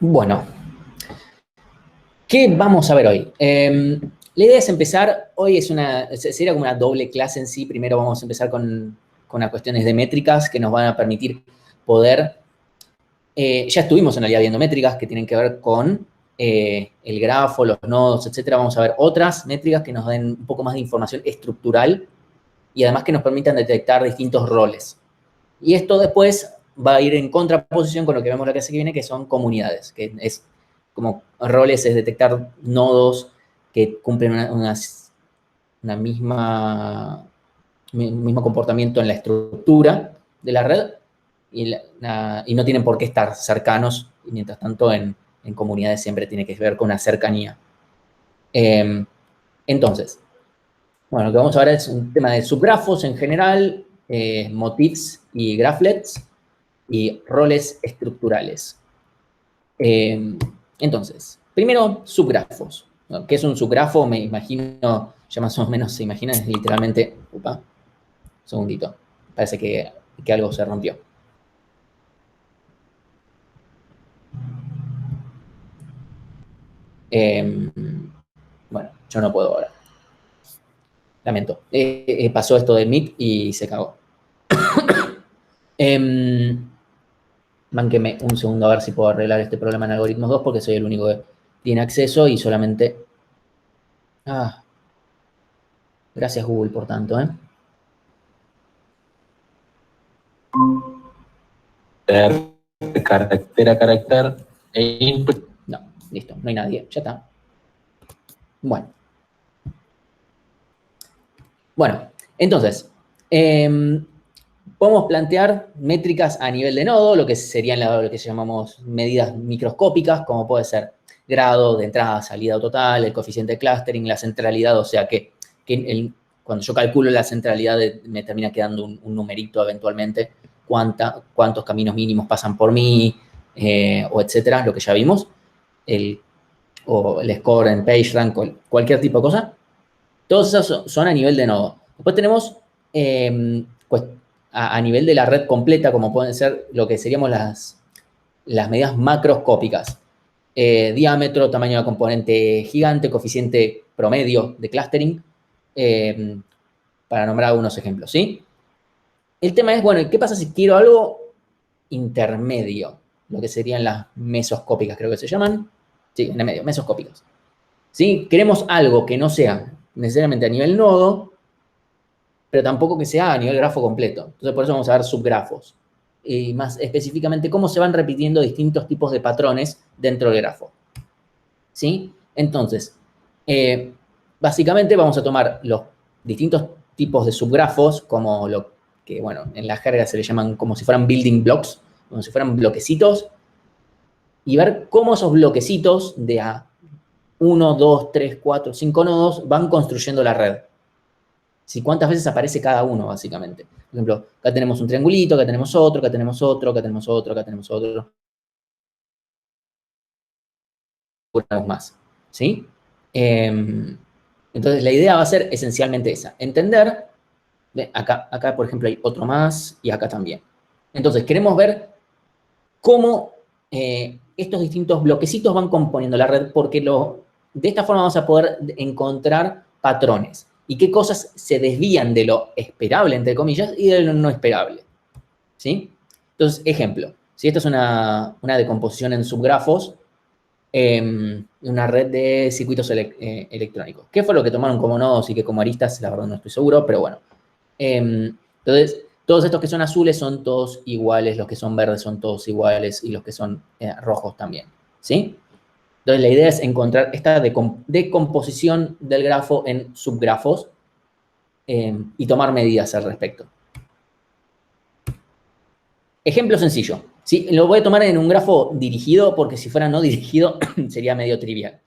Bueno, ¿qué vamos a ver hoy? La idea es empezar, hoy sería como una doble clase en sí. Primero vamos a empezar con las cuestiones de métricas que nos van a permitir poder, ya estuvimos en realidad viendo métricas que tienen que ver con el grafo, los nodos, etcétera. Vamos a ver otras métricas que nos den un poco más de información estructural y además que nos permitan detectar distintos roles. Y esto después va a ir en contraposición con lo que vemos la clase que viene, que son comunidades, que es como roles, es detectar nodos que cumplen una mismo comportamiento en la estructura de la red y no tienen por qué estar cercanos, y mientras tanto en comunidades siempre tiene que ver con una cercanía. Entonces, bueno, lo que vamos a ver es un tema de subgrafos en general, motifs y graphlets, y roles estructurales. Entonces, primero, subgrafos, ¿no? ¿Qué es un subgrafo? Me imagino, ya más o menos se imagina, es literalmente, un segundito, parece que algo se rompió. Bueno, yo no puedo ahora. Lamento. Pasó esto del Meet y se cagó. Mánqueme un segundo a ver si puedo arreglar este problema en Algoritmos 2 porque soy el único que tiene acceso y solamente... gracias Google por tanto, Carácter a carácter e input. No, listo, no hay nadie, ya está. Bueno, entonces, podemos plantear métricas a nivel de nodo, lo que serían lo que llamamos medidas microscópicas, como puede ser grado de entrada, salida total, el coeficiente de clustering, la centralidad, o sea que cuando yo calculo la centralidad me termina quedando un numerito eventualmente, cuántos caminos mínimos pasan por mí, o etcétera, lo que ya vimos, o el score en PageRank, cualquier tipo de cosa. Todos esos son a nivel de nodo. Después tenemos a nivel de la red completa, como pueden ser lo que seríamos las medidas macroscópicas. Diámetro, tamaño de componente gigante, coeficiente promedio de clustering, para nombrar algunos ejemplos, ¿sí? El tema es, bueno, ¿qué pasa si quiero algo intermedio? Lo que serían las mesoscópicas, creo que se llaman. Sí, en el medio, mesoscópicas. ¿Sí? Queremos algo que no sea necesariamente a nivel nodo, pero tampoco que sea a nivel grafo completo. Entonces, por eso vamos a ver subgrafos. Y más específicamente, cómo se van repitiendo distintos tipos de patrones dentro del grafo. ¿Sí? Entonces, básicamente vamos a tomar los distintos tipos de subgrafos, como lo que, bueno, en la jerga se le llaman como si fueran building blocks, como si fueran bloquecitos, y ver cómo esos bloquecitos de a 1, 2, 3, 4, 5 nodos van construyendo la red. ¿Sí? ¿Cuántas veces aparece cada uno, básicamente? Por ejemplo, acá tenemos un triangulito, acá tenemos otro, acá tenemos otro, acá tenemos otro, acá tenemos otro. Una más, ¿sí? Entonces, la idea va a ser esencialmente esa. Entender, acá, por ejemplo, hay otro más y acá también. Entonces, queremos ver cómo estos distintos bloquecitos van componiendo la red, porque de esta forma vamos a poder encontrar patrones y qué cosas se desvían de lo esperable, entre comillas, y de lo no esperable. ¿Sí? Entonces, ejemplo, si esto es una decomposición en subgrafos, una red de circuitos electrónicos. ¿Qué fue lo que tomaron como nodos y que como aristas? La verdad no estoy seguro, pero bueno. Entonces, todos estos que son azules son todos iguales, los que son verdes son todos iguales y los que son rojos también, ¿sí? Entonces, la idea es encontrar esta decomposición del grafo en subgrafos y tomar medidas al respecto. Ejemplo sencillo. ¿Sí? Lo voy a tomar en un grafo dirigido porque si fuera no dirigido sería medio trivial.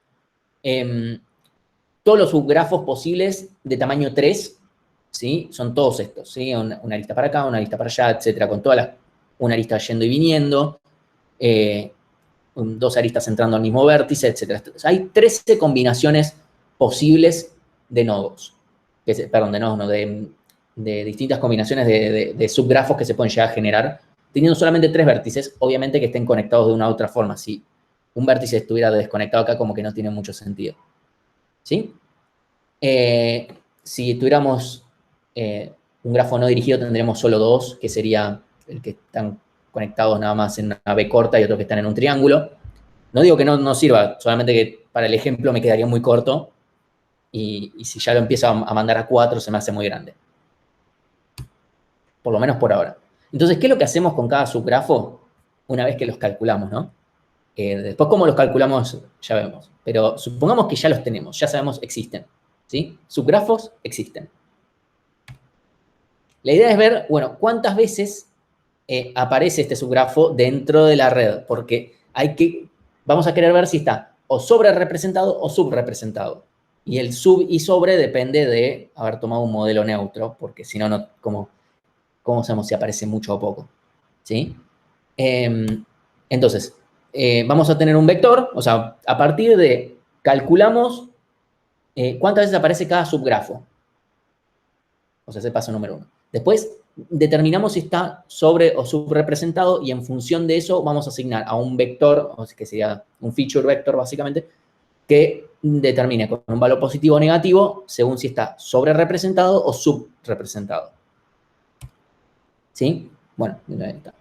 Todos los subgrafos posibles de tamaño 3, ¿sí? Son todos estos, ¿sí? Una arista para acá, una arista para allá, etcétera, con una arista yendo y viniendo, dos aristas entrando al mismo vértice, etcétera. Hay 13 combinaciones posibles de nodos, perdón, de nodos, no, de distintas combinaciones de subgrafos que se pueden llegar a generar, teniendo solamente 3 vértices, obviamente que estén conectados de una u otra forma. Si un vértice estuviera desconectado acá, como que no tiene mucho sentido. ¿Sí? Si tuviéramos un grafo no dirigido, tendríamos solo dos, que sería el que están conectados nada más en una B corta y otro que están en un triángulo. No digo que no sirva, solamente que para el ejemplo me quedaría muy corto y si ya lo empiezo a mandar a 4 se me hace muy grande. Por lo menos por ahora. Entonces, ¿qué es lo que hacemos con cada subgrafo una vez que los calculamos, no? Después, cómo los calculamos, ya vemos. Pero supongamos que ya los tenemos, ya sabemos, existen. ¿Sí? Subgrafos existen. La idea es ver, bueno, cuántas veces aparece este subgrafo dentro de la red, porque vamos a querer ver si está o sobre representado o subrepresentado. Y el sub y sobre depende de haber tomado un modelo neutro, porque si no, ¿cómo sabemos si aparece mucho o poco? ¿Sí? Entonces, vamos a tener un vector, o sea, a partir de, calculamos cuántas veces aparece cada subgrafo. O sea, ese paso número 1. Después, determinamos si está sobre o subrepresentado y en función de eso vamos a asignar a un vector, o sea, que sería un feature vector básicamente, que determine con un valor positivo o negativo según si está sobre representado o subrepresentado. ¿Sí? Bueno, ahí está.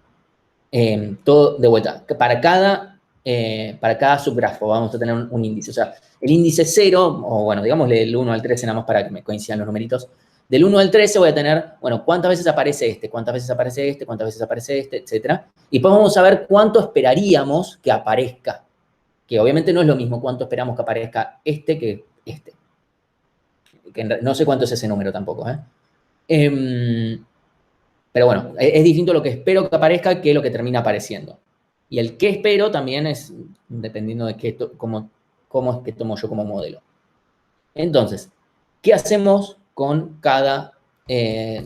Todo de vuelta. Para cada subgrafo vamos a tener un índice. O sea, el índice 0, o bueno, digámosle el 1 al 13 nada más para que me coincidan los numeritos. Del 1 al 13 voy a tener, bueno, cuántas veces aparece este, cuántas veces aparece este, cuántas veces aparece este, etc. Y después vamos a ver cuánto esperaríamos que aparezca. Que obviamente no es lo mismo cuánto esperamos que aparezca este que este. Que no sé cuánto es ese número tampoco, ¿eh? Pero bueno, es distinto lo que espero que aparezca que lo que termina apareciendo. Y el que espero también es dependiendo de cómo es que tomo yo como modelo. Entonces, ¿qué hacemos con cada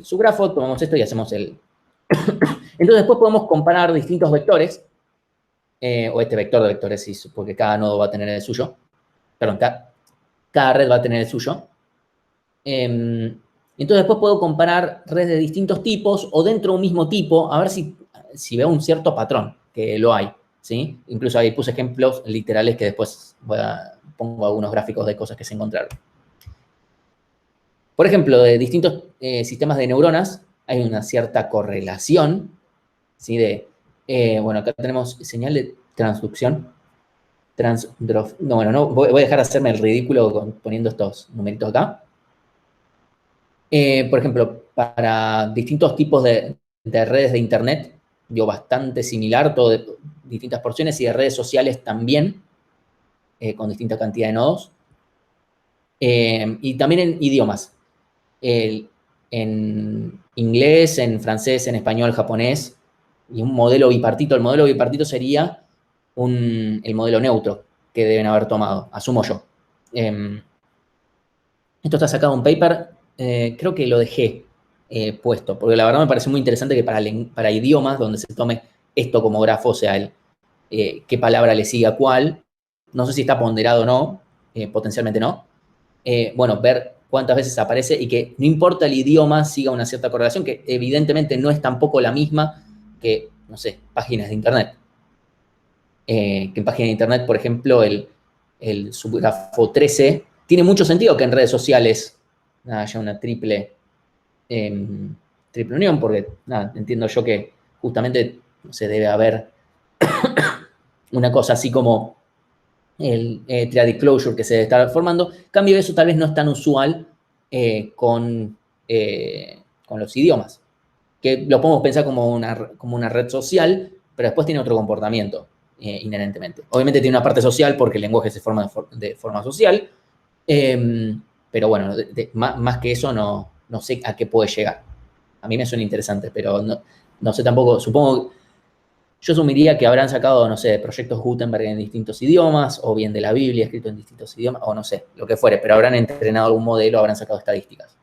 subgrafo? Tomamos esto y hacemos el... Entonces después podemos comparar distintos vectores, o este vector de vectores, porque cada nodo va a tener el suyo. Perdón, cada red va a tener el suyo. Entonces después puedo comparar redes de distintos tipos o dentro de un mismo tipo, a ver si veo un cierto patrón, que lo hay, ¿sí? Incluso ahí puse ejemplos literales que después pongo algunos gráficos de cosas que se encontraron. Por ejemplo, de distintos sistemas de neuronas hay una cierta correlación, ¿sí? Bueno, acá tenemos señal de transducción. No, bueno, no, voy a dejar de hacerme el ridículo poniendo estos numeritos acá. Por ejemplo, para distintos tipos de redes de Internet, dio bastante similar, todo de distintas porciones, y de redes sociales también, con distinta cantidad de nodos. Y también en idiomas. En inglés, en francés, en español, japonés, y un modelo bipartito. El modelo bipartito sería el modelo neutro que deben haber tomado, asumo yo. Esto está sacado de un paper, creo que lo dejé puesto, porque la verdad me parece muy interesante que para idiomas donde se tome esto como grafo, o sea, qué palabra le sigue a cuál, no sé si está ponderado o no, potencialmente no, bueno, ver cuántas veces aparece y que no importa el idioma, siga una cierta correlación, que evidentemente no es tampoco la misma que, no sé, páginas de Internet. Que en páginas de Internet, por ejemplo, el subgrafo 13 tiene mucho sentido que en redes sociales haya una triple unión, porque entiendo yo que justamente se debe haber una cosa así como el triadic closure que se debe estar formando. En cambio, eso tal vez no es tan usual con los idiomas, que lo podemos pensar como una red social, pero después tiene otro comportamiento inherentemente. Obviamente tiene una parte social porque el lenguaje se forma de forma social, pero bueno, más que eso no sé a qué puede llegar. A mí me suena interesante, pero no sé tampoco, yo asumiría que habrán sacado, no sé, proyectos Gutenberg en distintos idiomas, o bien de la Biblia escrito en distintos idiomas, o no sé, lo que fuere, pero habrán entrenado algún modelo, habrán sacado estadísticas.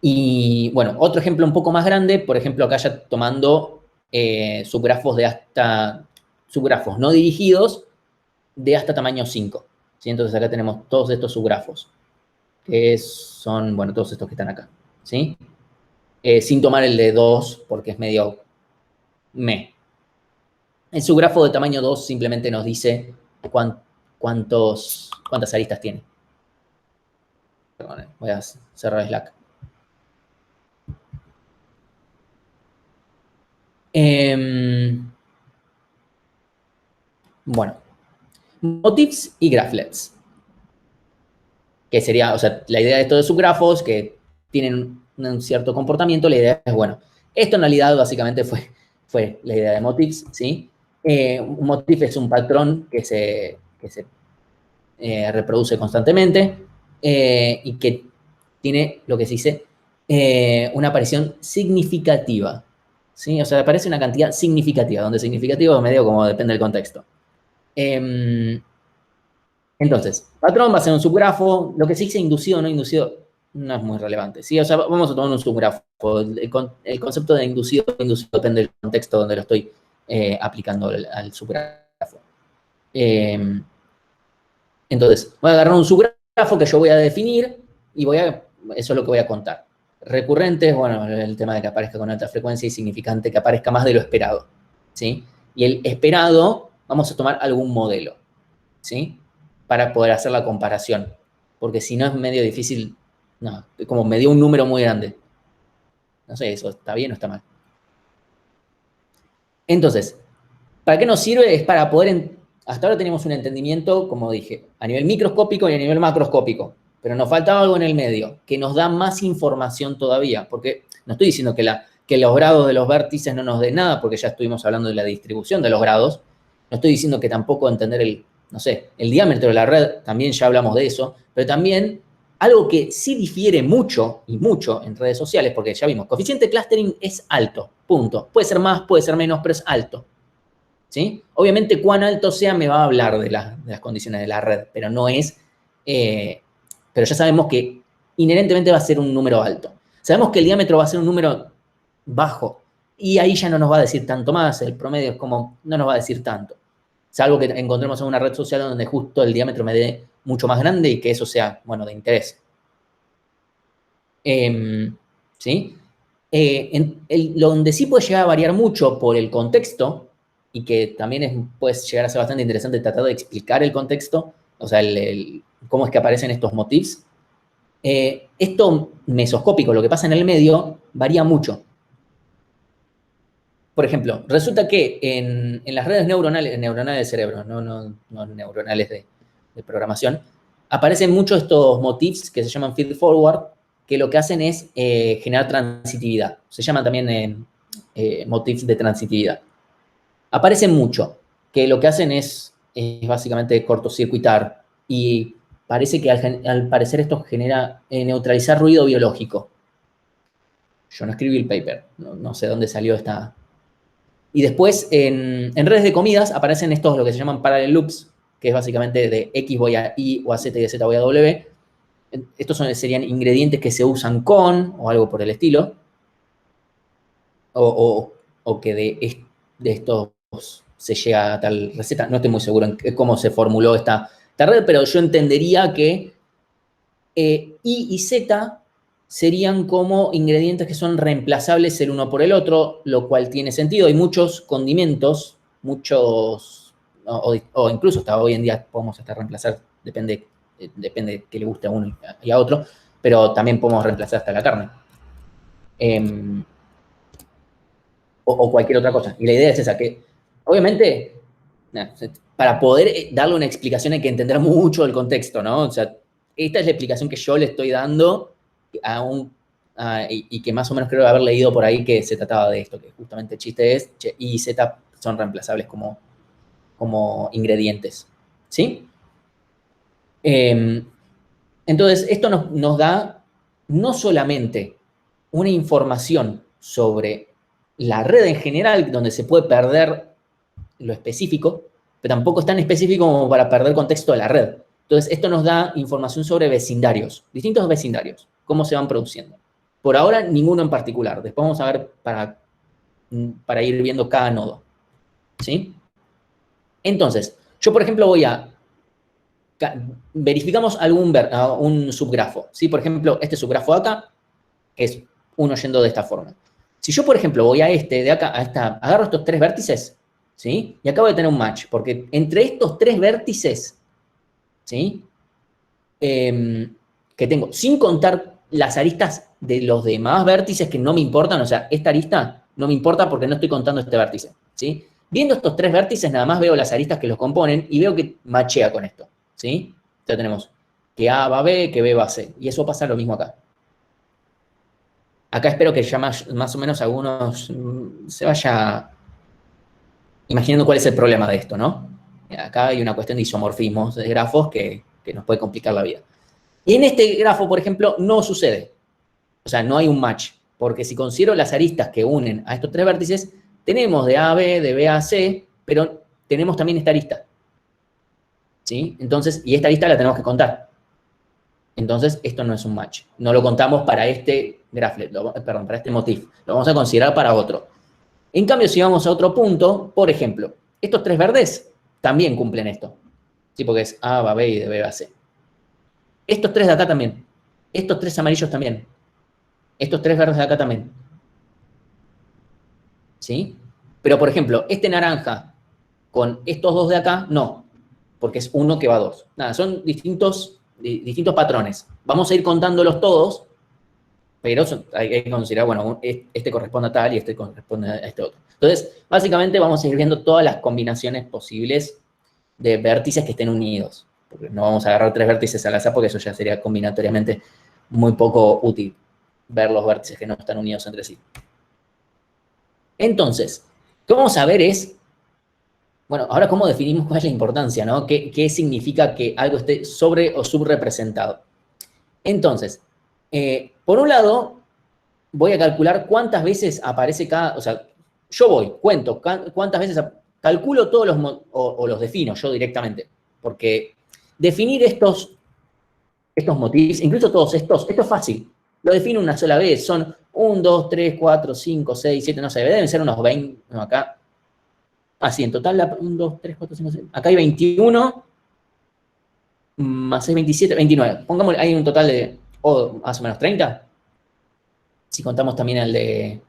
Y bueno, otro ejemplo un poco más grande, por ejemplo, acá ya tomando subgrafos subgrafos no dirigidos de hasta tamaño 5. ¿Sí? Entonces acá tenemos todos estos subgrafos, que son, bueno, todos estos que están acá, ¿sí? Sin tomar el de 2, porque es medio El subgrafo de tamaño 2 simplemente nos dice cuántas aristas tiene. Perdón, voy a cerrar Slack. Bueno, motifs y graphlets. Que sería, o sea, la idea de estos subgrafos que tienen un cierto comportamiento, la idea es, bueno, esto en realidad básicamente fue la idea de motifs, ¿sí? Un motif es un patrón que se reproduce constantemente y que tiene lo que se dice una aparición significativa, ¿sí? O sea, aparece una cantidad significativa, donde significativo medio como depende del contexto. Entonces, patrón va a ser un subgrafo, lo que se dice inducido o no inducido no es muy relevante, ¿sí? O sea, vamos a tomar un subgrafo. El concepto de inducido o inducido depende del contexto donde lo estoy aplicando al subgrafo. Entonces, voy a agarrar un subgrafo que yo voy a definir y eso es lo que voy a contar. Recurrentes, bueno, el tema de que aparezca con alta frecuencia y significante que aparezca más de lo esperado, ¿sí? Y el esperado, vamos a tomar algún modelo, ¿sí? Para poder hacer la comparación. Porque si no es medio difícil, no, como me dio un número muy grande. No sé, eso está bien o está mal. Entonces, ¿para qué nos sirve? Es para poder, hasta ahora tenemos un entendimiento, como dije, a nivel microscópico y a nivel macroscópico, pero nos faltaba algo en el medio, que nos da más información todavía, porque no estoy diciendo que los grados de los vértices no nos den nada, porque ya estuvimos hablando de la distribución de los grados, no estoy diciendo que tampoco entender el diámetro de la red, también ya hablamos de eso, pero también algo que sí difiere mucho y mucho en redes sociales, porque ya vimos, coeficiente de clustering es alto, punto. Puede ser más, puede ser menos, pero es alto. ¿Sí? Obviamente, cuán alto sea me va a hablar de las condiciones de la red, pero no es, pero ya sabemos que inherentemente va a ser un número alto. Sabemos que el diámetro va a ser un número bajo, y ahí ya no nos va a decir tanto más, el promedio es como, no nos va a decir tanto. Salvo que encontremos en una red social donde justo el diámetro me dé mucho más grande y que eso sea, bueno, de interés. ¿Sí? Donde sí puede llegar a variar mucho por el contexto, y que también puede llegar a ser bastante interesante tratar de explicar el contexto, o sea, cómo es que aparecen estos motifs. Esto mesoscópico, lo que pasa en el medio, varía mucho. Por ejemplo, resulta que en las redes neuronales del cerebro, no neuronales de programación, aparecen muchos estos motifs que se llaman feed forward, que lo que hacen es generar transitividad. Se llaman también motifs de transitividad. Aparecen mucho, que lo que hacen es básicamente cortocircuitar, y parece que al parecer esto genera neutralizar ruido biológico. Yo no escribí el paper, no sé dónde salió esta. Y después en redes de comidas aparecen estos, lo que se llaman parallel loops, que es básicamente de X voy a Y o a Z y de Z voy a W. Estos serían ingredientes que se usan con, o algo por el estilo, o que de estos se llega a tal receta. No estoy muy seguro en cómo se formuló esta red, pero yo entendería que Y y Z serían como ingredientes que son reemplazables el uno por el otro, lo cual tiene sentido. Hay muchos condimentos, o incluso hasta hoy en día podemos hasta reemplazar, depende de qué le guste a uno y a otro, pero también podemos reemplazar hasta la carne. O cualquier otra cosa. Y la idea es esa, que obviamente para poder darle una explicación hay que entender mucho el contexto, ¿no? O sea, esta es la explicación que yo le estoy dando y que más o menos creo haber leído por ahí que se trataba de esto, que justamente el chiste es Y y Z son reemplazables como ingredientes, ¿sí? Entonces, esto nos da no solamente una información sobre la red en general, donde se puede perder lo específico, pero tampoco es tan específico como para perder contexto de la red. Entonces, esto nos da información sobre vecindarios, distintos vecindarios, cómo se van produciendo. Por ahora, ninguno en particular. Después vamos a ver para ir viendo cada nodo. ¿Sí? Entonces, yo, por ejemplo, verificamos un subgrafo. ¿Sí? Por ejemplo, este subgrafo de acá es uno yendo de esta forma. Si yo, por ejemplo, voy a de acá, agarro estos tres vértices, ¿sí? Y acabo de tener un match, porque entre estos tres vértices, ¿sí? Que tengo, sin contar las aristas de los demás vértices que no me importan, o sea, esta arista no me importa porque no estoy contando este vértice, ¿sí? Viendo estos tres vértices, nada más veo las aristas que los componen y veo que machea con esto, ¿sí? Ya tenemos que A va a B, que B va a C, y eso pasa lo mismo acá. Acá espero que ya más o menos algunos se vaya imaginando cuál es el problema de esto, ¿no? Acá hay una cuestión de isomorfismos de grafos que nos puede complicar la vida. Y en este grafo, por ejemplo, no sucede. O sea, no hay un match. Porque si considero las aristas que unen a estos tres vértices, tenemos de A a B, de B a C, pero tenemos también esta arista. ¿Sí? Entonces, y esta arista la tenemos que contar. Entonces, esto no es un match. No lo contamos para este graflet, perdón, para este motif. Lo vamos a considerar para otro. En cambio, si vamos a otro punto, por ejemplo, estos tres verdes también cumplen esto. ¿Sí? Porque es A va a B y de B va a C. Estos tres de acá también. Estos tres amarillos también. Estos tres verdes de acá también. ¿Sí? Pero, por ejemplo, este naranja con estos dos de acá, no. Porque es uno que va a dos. Nada, son distintos patrones. Vamos a ir contándolos todos, pero hay que considerar, bueno, este corresponde a tal y este corresponde a este otro. Entonces, básicamente vamos a ir viendo todas las combinaciones posibles de vértices que estén unidos. Porque no vamos a agarrar tres vértices al azar porque eso ya sería combinatoriamente muy poco útil, ver los vértices que no están unidos entre sí. Entonces, lo que vamos a ver es, bueno, ahora cómo definimos cuál es la importancia, ¿no? ¿Qué significa que algo esté sobre o subrepresentado? Entonces, por un lado, voy a calcular cuántas veces aparece cada, o sea, yo cuento cuántas veces, calculo todos los, o los defino yo directamente, porque definir estos motifs, incluso todos estos, esto es fácil, lo defino una sola vez, son 1, 2, 3, 4, 5, 6, 7, no sé, deben ser unos 20, no, acá, así, en total, 1, 2, 3, 4, 5, 6, acá hay 21, más 6, 27, 29, pongamos, hay un total de, más o menos 30, si contamos también al de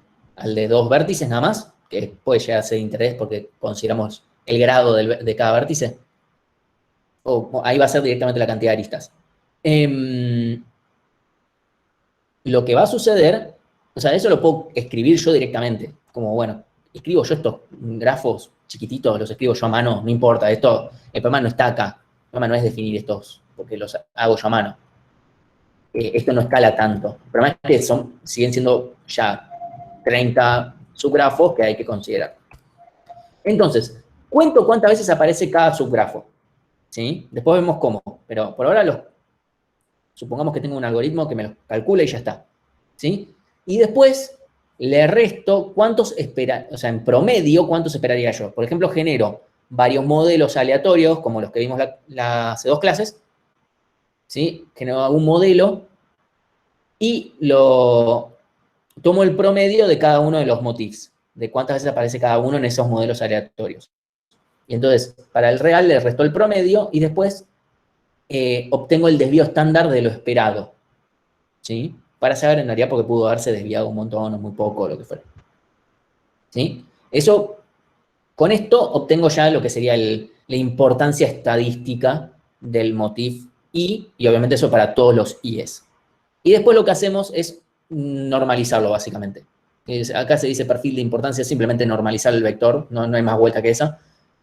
dos vértices nada más, que puede llegar a ser de interés porque consideramos el grado de cada vértice, o ahí va a ser directamente la cantidad de aristas. Lo que va a suceder, o sea, eso lo puedo escribir yo directamente, como, bueno, escribo yo estos grafos chiquititos, los escribo yo a mano, no importa, el problema no está acá, el problema no es definir estos, porque los hago yo a mano. Esto no escala tanto. El problema es que siguen siendo ya 30 subgrafos que hay que considerar. Entonces, cuento cuántas veces aparece cada subgrafo, ¿sí? Después vemos cómo, pero por ahora supongamos que tengo un algoritmo que me lo calcula y ya está, ¿sí? Y después le resto o sea, en promedio, cuántos esperaría yo. Por ejemplo, genero varios modelos aleatorios, como los que vimos hace dos clases, ¿sí? Genero un modelo y tomo el promedio de cada uno de los motifs, de cuántas veces aparece cada uno en esos modelos aleatorios. Y entonces, para el real le resto el promedio y después obtengo el desvío estándar de lo esperado, ¿sí? Para saber en realidad porque pudo haberse desviado un montón o muy poco o lo que fuera. ¿Sí? Eso, con esto obtengo ya lo que sería la importancia estadística del motif y obviamente eso para todos los IES. Y después lo que hacemos es normalizarlo, básicamente. Acá se dice perfil de importancia, simplemente normalizar el vector, no hay más vuelta que esa,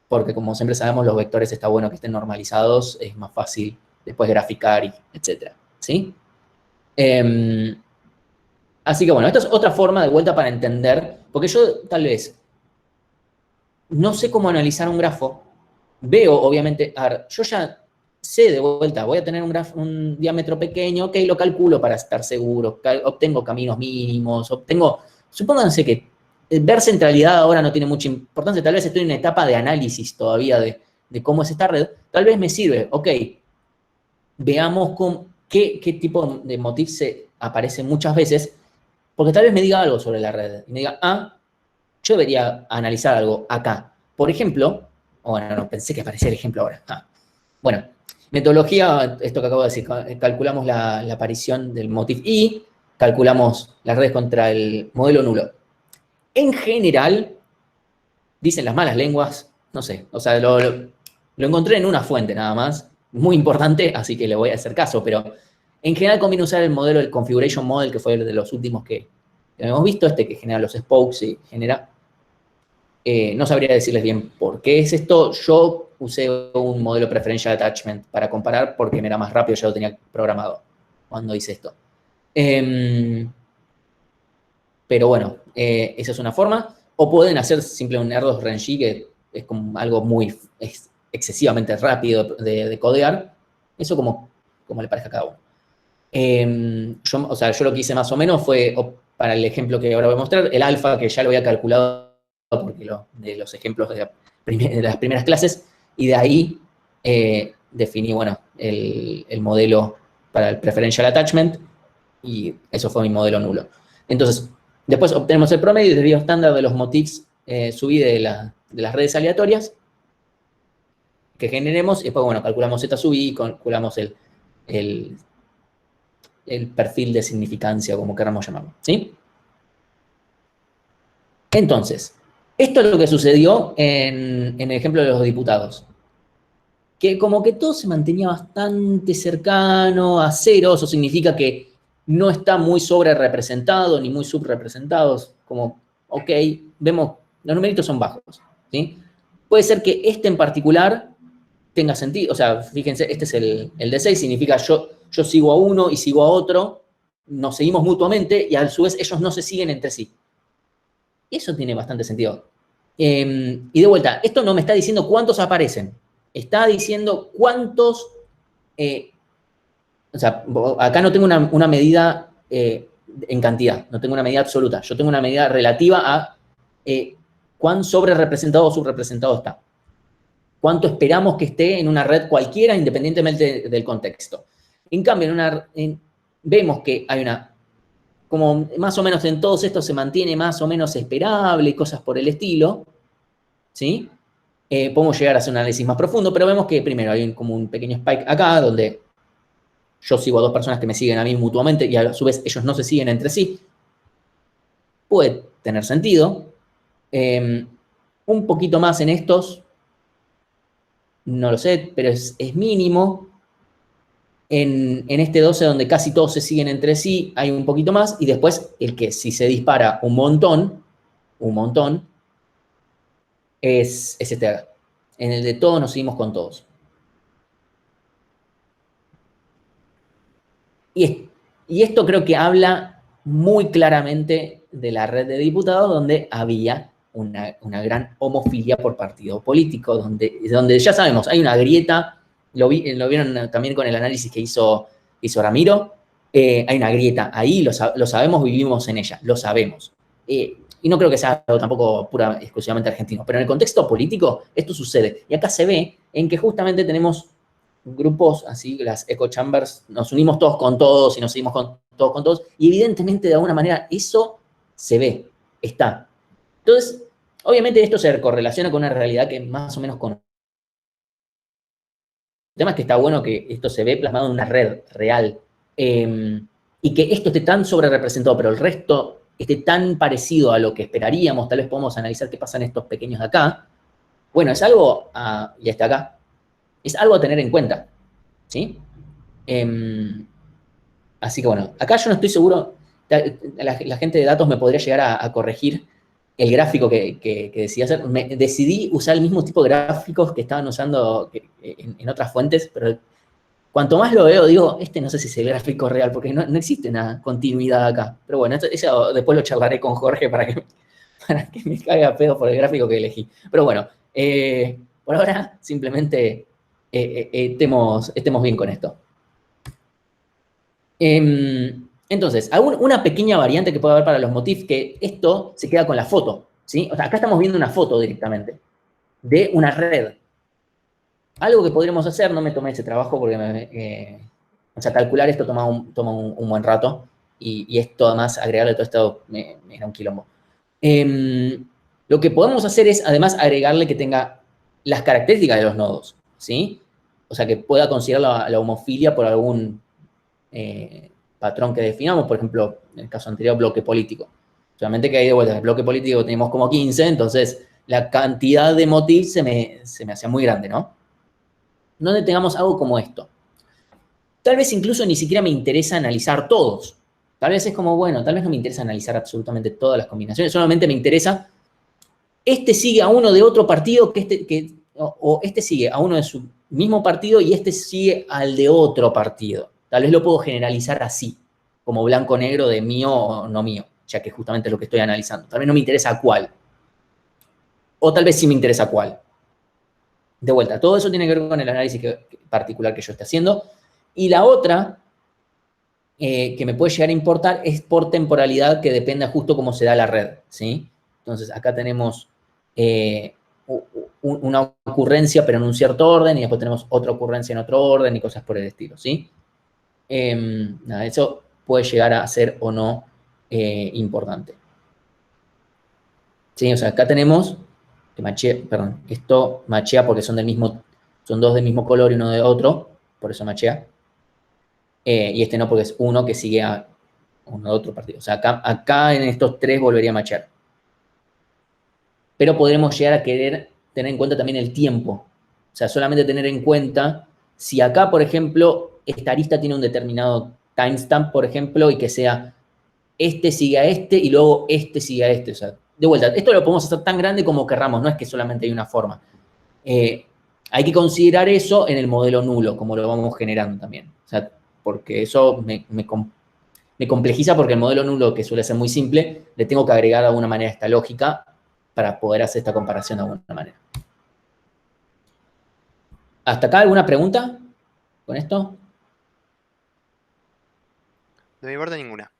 porque como siempre sabemos, los vectores está bueno que estén normalizados, es más fácil después graficar, etcétera, ¿sí? Así que bueno, esta es otra forma de vuelta para entender, porque yo tal vez no sé cómo analizar un grafo, veo obviamente, a ver, yo ya sé de vuelta, voy a tener un diámetro pequeño, ok, lo calculo para estar seguro, obtengo caminos mínimos, supónganse que ver centralidad ahora no tiene mucha importancia, tal vez estoy en una etapa de análisis todavía de cómo es esta red, tal vez me sirve, ok, veamos qué tipo de motif se aparece muchas veces, porque tal vez me diga algo sobre la red, y me diga, yo debería analizar algo acá. Por ejemplo, bueno, no, pensé que aparecía el ejemplo ahora. Bueno, metodología, esto que acabo de decir, calculamos la aparición del motif y calculamos las redes contra el modelo nulo. En general, dicen las malas lenguas, no sé, o sea, lo encontré en una fuente nada más, muy importante, así que le voy a hacer caso, pero en general conviene usar el modelo, el configuration model, que fue el de los últimos que hemos visto, este que genera los spokes y genera. No sabría decirles bien por qué es esto. Yo usé un modelo preferential attachment para comparar porque me era más rápido, ya lo tenía programado cuando hice esto. Pero bueno, esa es una forma. O pueden hacer simplemente un R2RNG, que es como algo excesivamente rápido de codear. Eso como le parezca a cada uno. Yo lo que hice más o menos fue, para el ejemplo que ahora voy a mostrar, el alfa, que ya lo había calculado porque de los ejemplos de las primeras clases, y de ahí definí, bueno, el modelo para el preferential attachment, y eso fue mi modelo nulo. Entonces, después obtenemos el promedio y desvío estándar de los motifs subí de las redes aleatorias que generemos, y después, bueno, calculamos Z subí y calculamos el perfil de significancia, como queramos llamarlo, ¿sí? Entonces, esto es lo que sucedió en el ejemplo de los diputados. Que como que todo se mantenía bastante cercano a cero, eso significa que no está muy sobre representado ni muy subrepresentados, como, ok, vemos, los numeritos son bajos, ¿sí? Puede ser que este en particular tenga sentido, o sea, fíjense, este es el D6, significa yo sigo a uno y sigo a otro, nos seguimos mutuamente y a su vez ellos no se siguen entre sí. Eso tiene bastante sentido. Y de vuelta, esto no me está diciendo cuántos aparecen, está diciendo cuántos, o sea, acá no tengo una medida en cantidad, no tengo una medida absoluta, yo tengo una medida relativa a cuán sobre representado o subrepresentado está. Cuánto esperamos que esté en una red cualquiera, independientemente del contexto. En cambio, vemos que hay como más o menos en todos estos se mantiene más o menos esperable y cosas por el estilo, ¿sí? Podemos llegar a hacer un análisis más profundo, pero vemos que primero hay como un pequeño spike acá, donde yo sigo a dos personas que me siguen a mí mutuamente y a su vez ellos no se siguen entre sí. Puede tener sentido. Un poquito más en estos, no lo sé, pero es mínimo. En este 12, donde casi todos se siguen entre sí, hay un poquito más, y después el que si se dispara un montón, es este de acá. En el de todos nos seguimos con todos. Y esto creo que habla muy claramente de la red de diputados, donde había una gran homofilia por partido político, donde ya sabemos, hay una grieta. Lo vieron también con el análisis que hizo Ramiro. Hay una grieta ahí, lo sabemos, vivimos en ella, lo sabemos. Y no creo que sea algo tampoco exclusivamente argentino, pero en el contexto político esto sucede. Y acá se ve en que justamente tenemos grupos así, las echo chambers, nos unimos todos con todos y nos seguimos todos con todos, y evidentemente de alguna manera eso se ve, está. Entonces, obviamente esto se correlaciona con una realidad que más o menos conocemos. El tema es que está bueno que esto se ve plasmado en una red real, y que esto esté tan sobre representado, pero el resto esté tan parecido a lo que esperaríamos. Tal vez podemos analizar qué pasa en estos pequeños de acá. Bueno, es algo, y este acá, es algo a tener en cuenta, ¿sí? Así que bueno, acá yo no estoy seguro, la gente de datos me podría llegar a corregir el gráfico que decidí hacer. Decidí usar el mismo tipo de gráficos que estaban usando en otras fuentes, pero cuanto más lo veo, digo, no sé si es el gráfico real, porque no existe una continuidad acá. Pero bueno, eso después lo charlaré con Jorge para que me caiga pedo por el gráfico que elegí. Pero bueno, por ahora simplemente estemos bien con esto. Entonces, una pequeña variante que puede haber para los motifs, que esto se queda con la foto, ¿sí? O sea, acá estamos viendo una foto directamente de una red. Algo que podríamos hacer, no me tomé ese trabajo porque o sea, calcular esto toma un buen rato, y esto además, agregarle todo esto, me era un quilombo. Lo que podemos hacer es, además, agregarle que tenga las características de los nodos, ¿sí? O sea, que pueda considerar la homofilia por algún patrón que definamos, por ejemplo, en el caso anterior, bloque político. Solamente que ahí de vuelta, el bloque político tenemos como 15, entonces la cantidad de motifs se me hacía muy grande, ¿no? Donde tengamos algo como esto. Tal vez incluso ni siquiera me interesa analizar todos. Tal vez es como, bueno, tal vez no me interesa analizar absolutamente todas las combinaciones, solamente me interesa, este sigue a uno de otro partido, o este sigue a uno de su mismo partido y este sigue al de otro partido. Tal vez lo puedo generalizar así, como blanco-negro de mío o no mío, ya que justamente es lo que estoy analizando. Tal vez no me interesa cuál. O tal vez sí me interesa cuál. De vuelta, todo eso tiene que ver con el análisis particular que yo esté haciendo. Y la otra que me puede llegar a importar es por temporalidad, que dependa justo cómo se da la red, ¿sí? Entonces, acá tenemos una ocurrencia, pero en un cierto orden, y después tenemos otra ocurrencia en otro orden, y cosas por el estilo, ¿sí? Nada, eso puede llegar a ser o no importante. ¿Sí? O sea, acá tenemos que machea, perdón, esto machea porque son dos del mismo color y uno de otro, por eso machea. Y este no, porque es uno que sigue a uno de otro partido. O sea, acá en estos tres volvería a machear. Pero podremos llegar a querer tener en cuenta también el tiempo. O sea, solamente tener en cuenta si acá, por ejemplo, esta arista tiene un determinado timestamp, por ejemplo, y que sea este sigue a este y luego este sigue a este. O sea, de vuelta, esto lo podemos hacer tan grande como querramos, no es que solamente hay una forma. Hay que considerar eso en el modelo nulo, como lo vamos generando también. O sea, porque eso me complejiza porque el modelo nulo, que suele ser muy simple, le tengo que agregar de alguna manera esta lógica para poder hacer esta comparación de alguna manera. ¿Hasta acá alguna pregunta con esto? De mi parte, ninguna.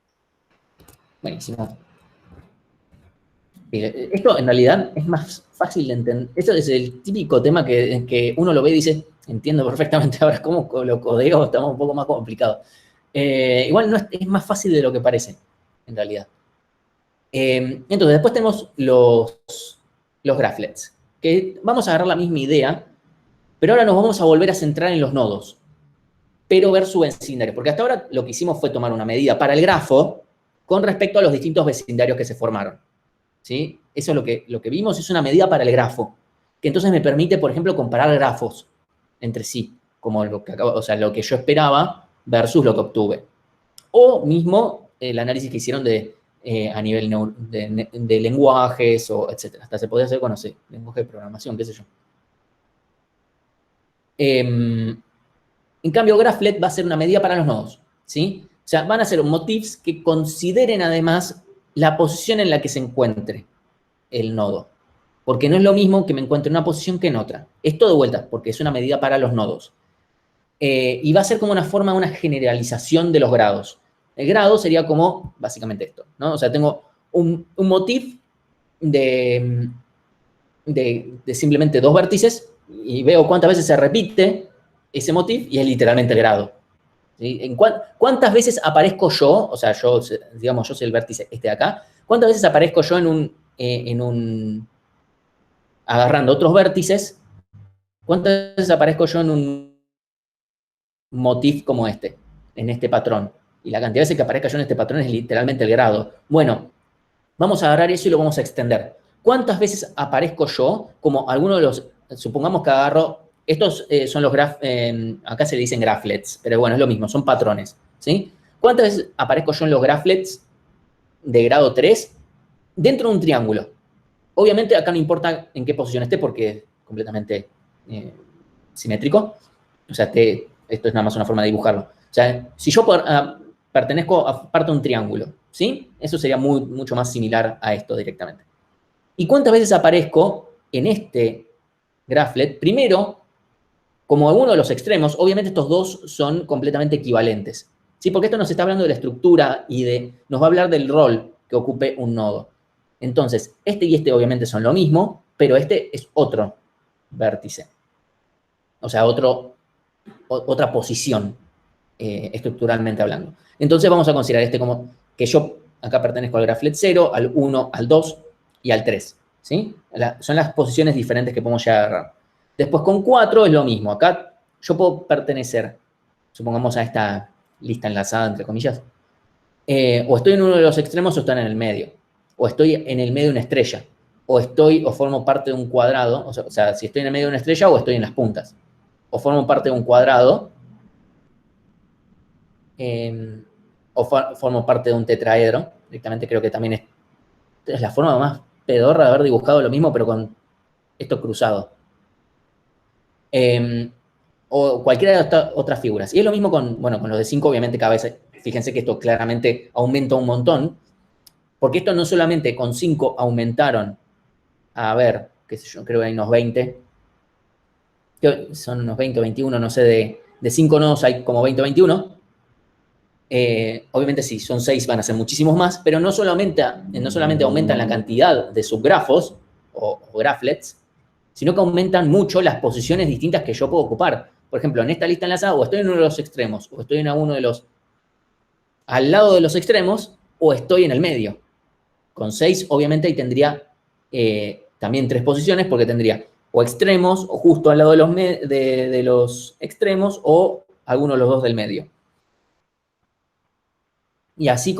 Buenísimo. Esto en realidad es más fácil de entender. Esto es el típico tema que uno lo ve y dice, entiendo perfectamente ahora cómo lo codeo, estamos un poco más complicado. Igual no es más fácil de lo que parece, en realidad. Entonces, después tenemos los graphlets, que vamos a agarrar la misma idea, pero ahora nos vamos a volver a centrar en los nodos, pero ver su vecindario, porque hasta ahora lo que hicimos fue tomar una medida para el grafo con respecto a los distintos vecindarios que se formaron. ¿Sí? Eso es lo que vimos, es una medida para el grafo, que entonces me permite, por ejemplo, comparar grafos entre sí, como lo que yo esperaba versus lo que obtuve. O mismo el análisis que hicieron a nivel de lenguajes, o etcétera. Hasta se podía hacer con, no sé, lenguaje de programación, qué sé yo. En cambio, Graphlet va a ser una medida para los nodos, ¿sí? O sea, van a ser motifs que consideren además la posición en la que se encuentre el nodo. Porque no es lo mismo que me encuentre en una posición que en otra. Esto de vuelta, porque es una medida para los nodos. Y va a ser como una forma, una generalización de los grados. El grado sería como, básicamente esto, ¿no? O sea, tengo un motif de simplemente dos vértices y veo cuántas veces se repite ese motif y es literalmente el grado. ¿Sí? ¿Cuántas veces aparezco yo? O sea, yo soy el vértice este de acá. ¿Cuántas veces aparezco yo agarrando otros vértices? ¿Cuántas veces aparezco yo en un motif como este, en este patrón? Y la cantidad de veces que aparezca yo en este patrón es literalmente el grado. Bueno, vamos a agarrar eso y lo vamos a extender. ¿Cuántas veces aparezco yo como alguno de los, supongamos que agarro, estos son los acá se le dicen graphlets, pero bueno, es lo mismo, son patrones, ¿sí? ¿Cuántas veces aparezco yo en los graphlets de grado 3 dentro de un triángulo? Obviamente acá no importa en qué posición esté porque es completamente simétrico. O sea, esto es nada más una forma de dibujarlo. O sea, si yo pertenezco a parte de un triángulo, ¿sí? Eso sería mucho más similar a esto directamente. ¿Y cuántas veces aparezco en este graphlet? Primero, como uno de los extremos, obviamente estos dos son completamente equivalentes, ¿sí? Porque esto nos está hablando de la estructura y nos va a hablar del rol que ocupe un nodo. Entonces, este y este obviamente son lo mismo, pero este es otro vértice. O sea, otra posición, estructuralmente hablando. Entonces vamos a considerar este como que yo acá pertenezco al graphlet 0, al 1, al 2 y al 3. ¿Sí? Son las posiciones diferentes que podemos llegar a agarrar. Después con 4 es lo mismo. Acá yo puedo pertenecer, supongamos, a esta lista enlazada, entre comillas. O estoy en uno de los extremos o estoy en el medio. O estoy en el medio de una estrella. o formo parte de un cuadrado, o sea, si estoy en el medio de una estrella o estoy en las puntas. O formo parte de un cuadrado, o formo parte de un tetraedro. Directamente creo que también es la forma más pedorra de haber dibujado lo mismo, pero con esto cruzado. O cualquiera de estas otras figuras. Y es lo mismo con los de 5, obviamente cada vez, fíjense que esto claramente aumenta un montón, porque esto no solamente con 5 aumentaron, a ver, qué sé yo, creo que hay unos 20, son unos 20 o 21, no sé, de 5 nodos hay como 20 o 21. Obviamente sí, son 6, van a ser muchísimos más, pero no solamente aumentan la cantidad de subgrafos o graphlets, sino que aumentan mucho las posiciones distintas que yo puedo ocupar. Por ejemplo, en esta lista enlazada, o estoy en uno de los extremos, o estoy en uno de los al lado de los extremos, o estoy en el medio. Con 6, obviamente, ahí tendría también 3 posiciones, porque tendría o extremos, o justo al lado de los extremos, o alguno de los dos del medio. Y así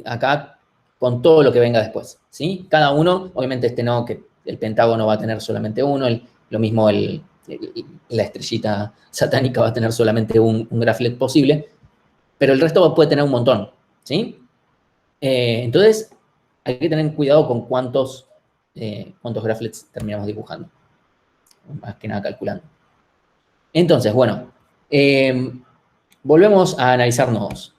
acá con todo lo que venga después, ¿sí? Cada uno, obviamente no, que el pentágono va a tener solamente uno, lo mismo la estrellita satánica va a tener solamente un graph-let posible, pero el resto puede tener un montón, ¿sí? Entonces, hay que tener cuidado con cuántos graphlets terminamos dibujando, más que nada calculando. Entonces, bueno, volvemos a analizar nodos,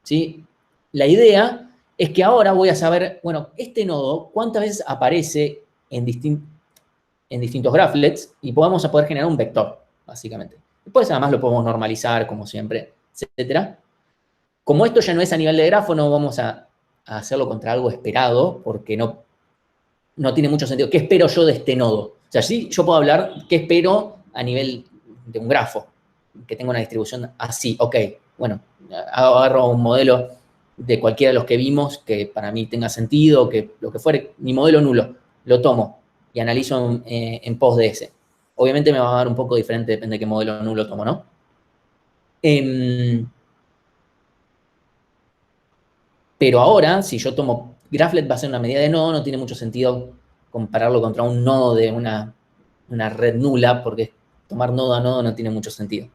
¿sí? La idea es que ahora voy a saber, bueno, este nodo, cuántas veces aparece en distintos graphlets y vamos a poder generar un vector, básicamente. Después, además, lo podemos normalizar, como siempre, etc. Como esto ya no es a nivel de grafo, no vamos a hacerlo contra algo esperado, porque no tiene mucho sentido. ¿Qué espero yo de este nodo? O sea, sí, yo puedo hablar qué espero a nivel de un grafo, que tenga una distribución así. Ok, bueno, agarro un modelo de cualquiera de los que vimos que para mí tenga sentido, que lo que fuere, mi modelo nulo, lo tomo y analizo en pos de ese. Obviamente me va a dar un poco diferente, depende de qué modelo nulo tomo, ¿no? Pero ahora, si yo tomo Graph.let va a ser una medida de nodo, no tiene mucho sentido compararlo contra un nodo de una red nula, porque tomar nodo a nodo no tiene mucho sentido.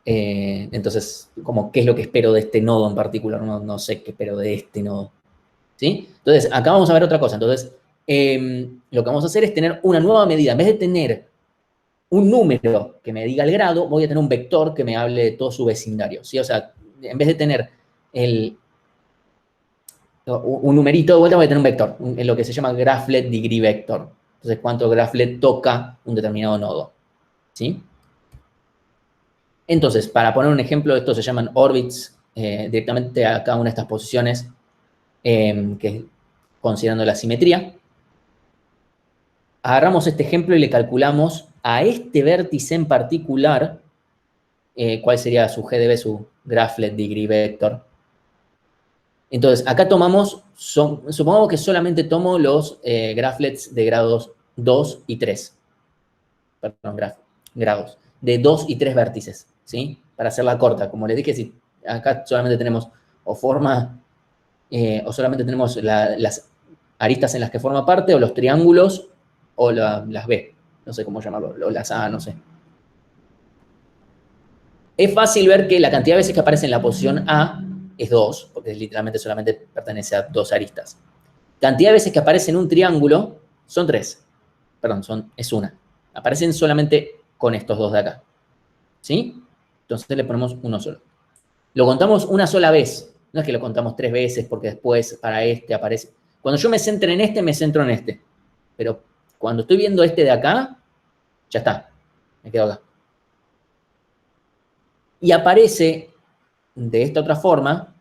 Entonces, como, ¿qué es lo que espero de este nodo en particular? No sé qué espero de este nodo. ¿Sí? Entonces, acá vamos a ver otra cosa. Entonces, lo que vamos a hacer es tener una nueva medida. En vez de tener un número que me diga el grado, voy a tener un vector que me hable de todo su vecindario. ¿Sí? O sea, en vez de tener un numerito de vuelta, voy a tener un vector, en lo que se llama Graph.let degree vector. Entonces, cuánto Graph.let toca un determinado nodo. ¿Sí? Entonces, para poner un ejemplo, estos se llaman orbits, directamente a cada una de estas posiciones, que considerando la simetría. Agarramos este ejemplo y le calculamos a este vértice en particular, cuál sería su GDB, su Graph.let degree vector. Entonces, acá supongamos que solamente tomo los graphlets de grados 2 y 3. Perdón, grados. De 2 y 3 vértices, ¿sí? Para hacerla corta. Como les dije, si acá solamente tenemos o solamente tenemos las aristas en las que forma parte, o los triángulos, o las B. No sé cómo llamarlo, o las A, no sé. Es fácil ver que la cantidad de veces que aparece en la posición A es 2, porque literalmente solamente pertenece a 2 aristas. Cantidad de veces que aparece en un triángulo son 3. Perdón, es una. Aparecen solamente con estos dos de acá. ¿Sí? Entonces le ponemos uno solo. Lo contamos una sola vez. No es que lo contamos 3 veces porque después para este aparece. Cuando yo me centro en este, me centro en este. Pero cuando estoy viendo este de acá, ya está. Me quedo acá. Y aparece de esta otra forma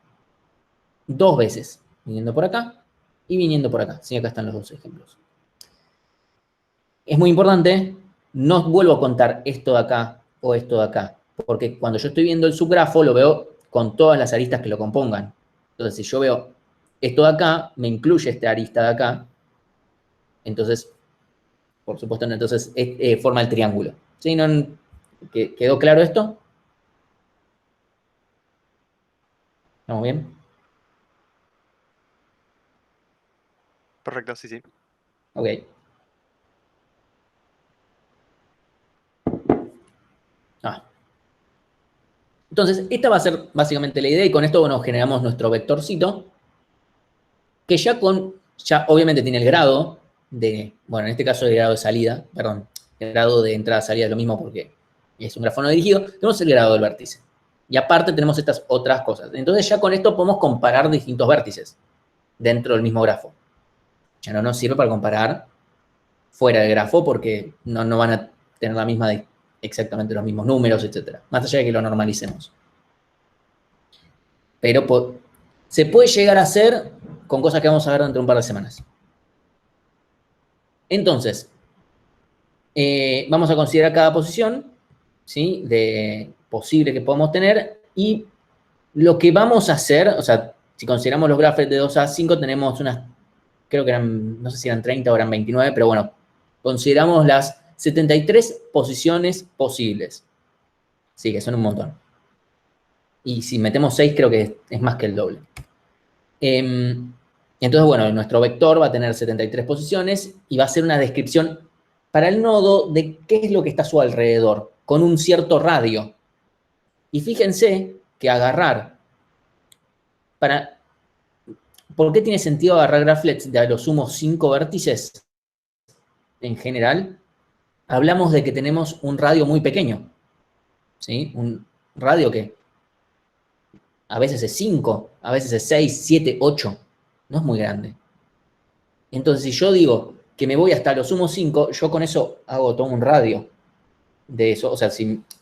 2 veces. Viniendo por acá y viniendo por acá. Sí, acá están los dos ejemplos. Es muy importante, no vuelvo a contar esto de acá o esto de acá, porque cuando yo estoy viendo el subgrafo lo veo con todas las aristas que lo compongan. Entonces, si yo veo esto de acá, me incluye esta arista de acá, entonces, por supuesto, entonces forma el triángulo. ¿Sí? ¿Quedó claro esto? ¿Estamos bien? Perfecto, sí, sí. Ok. Entonces, esta va a ser básicamente la idea y con esto, bueno, generamos nuestro vectorcito que ya obviamente tiene el grado bueno, en este caso el grado de salida, perdón, el grado de entrada-salida es lo mismo porque es un grafo no dirigido, tenemos el grado del vértice. Y aparte tenemos estas otras cosas. Entonces ya con esto podemos comparar distintos vértices dentro del mismo grafo. Ya no nos sirve para comparar fuera del grafo porque no van a tener la misma exactamente los mismos números, etc. Más allá de que lo normalicemos. Pero se puede llegar a hacer con cosas que vamos a ver dentro de un par de semanas. Entonces, vamos a considerar cada posición, ¿sí? De posible que podamos tener y lo que vamos a hacer, o sea, si consideramos los grafos de 2 a 5, tenemos unas, creo que eran, no sé si eran 30 o eran 29, pero bueno, consideramos las 73 posiciones posibles. Sí, que son un montón. Y si metemos 6, creo que es más que el doble. Entonces, bueno, nuestro vector va a tener 73 posiciones y va a ser una descripción para el nodo de qué es lo que está a su alrededor, con un cierto radio. Y fíjense que ¿por qué tiene sentido agarrar graphlets de a lo sumo 5 vértices? En general, hablamos de que tenemos un radio muy pequeño, ¿sí? Un radio que a veces es 5, a veces es 6, 7, 8. No es muy grande. Entonces, si yo digo que me voy hasta lo sumo 5, yo con eso hago todo un radio de eso. O sea,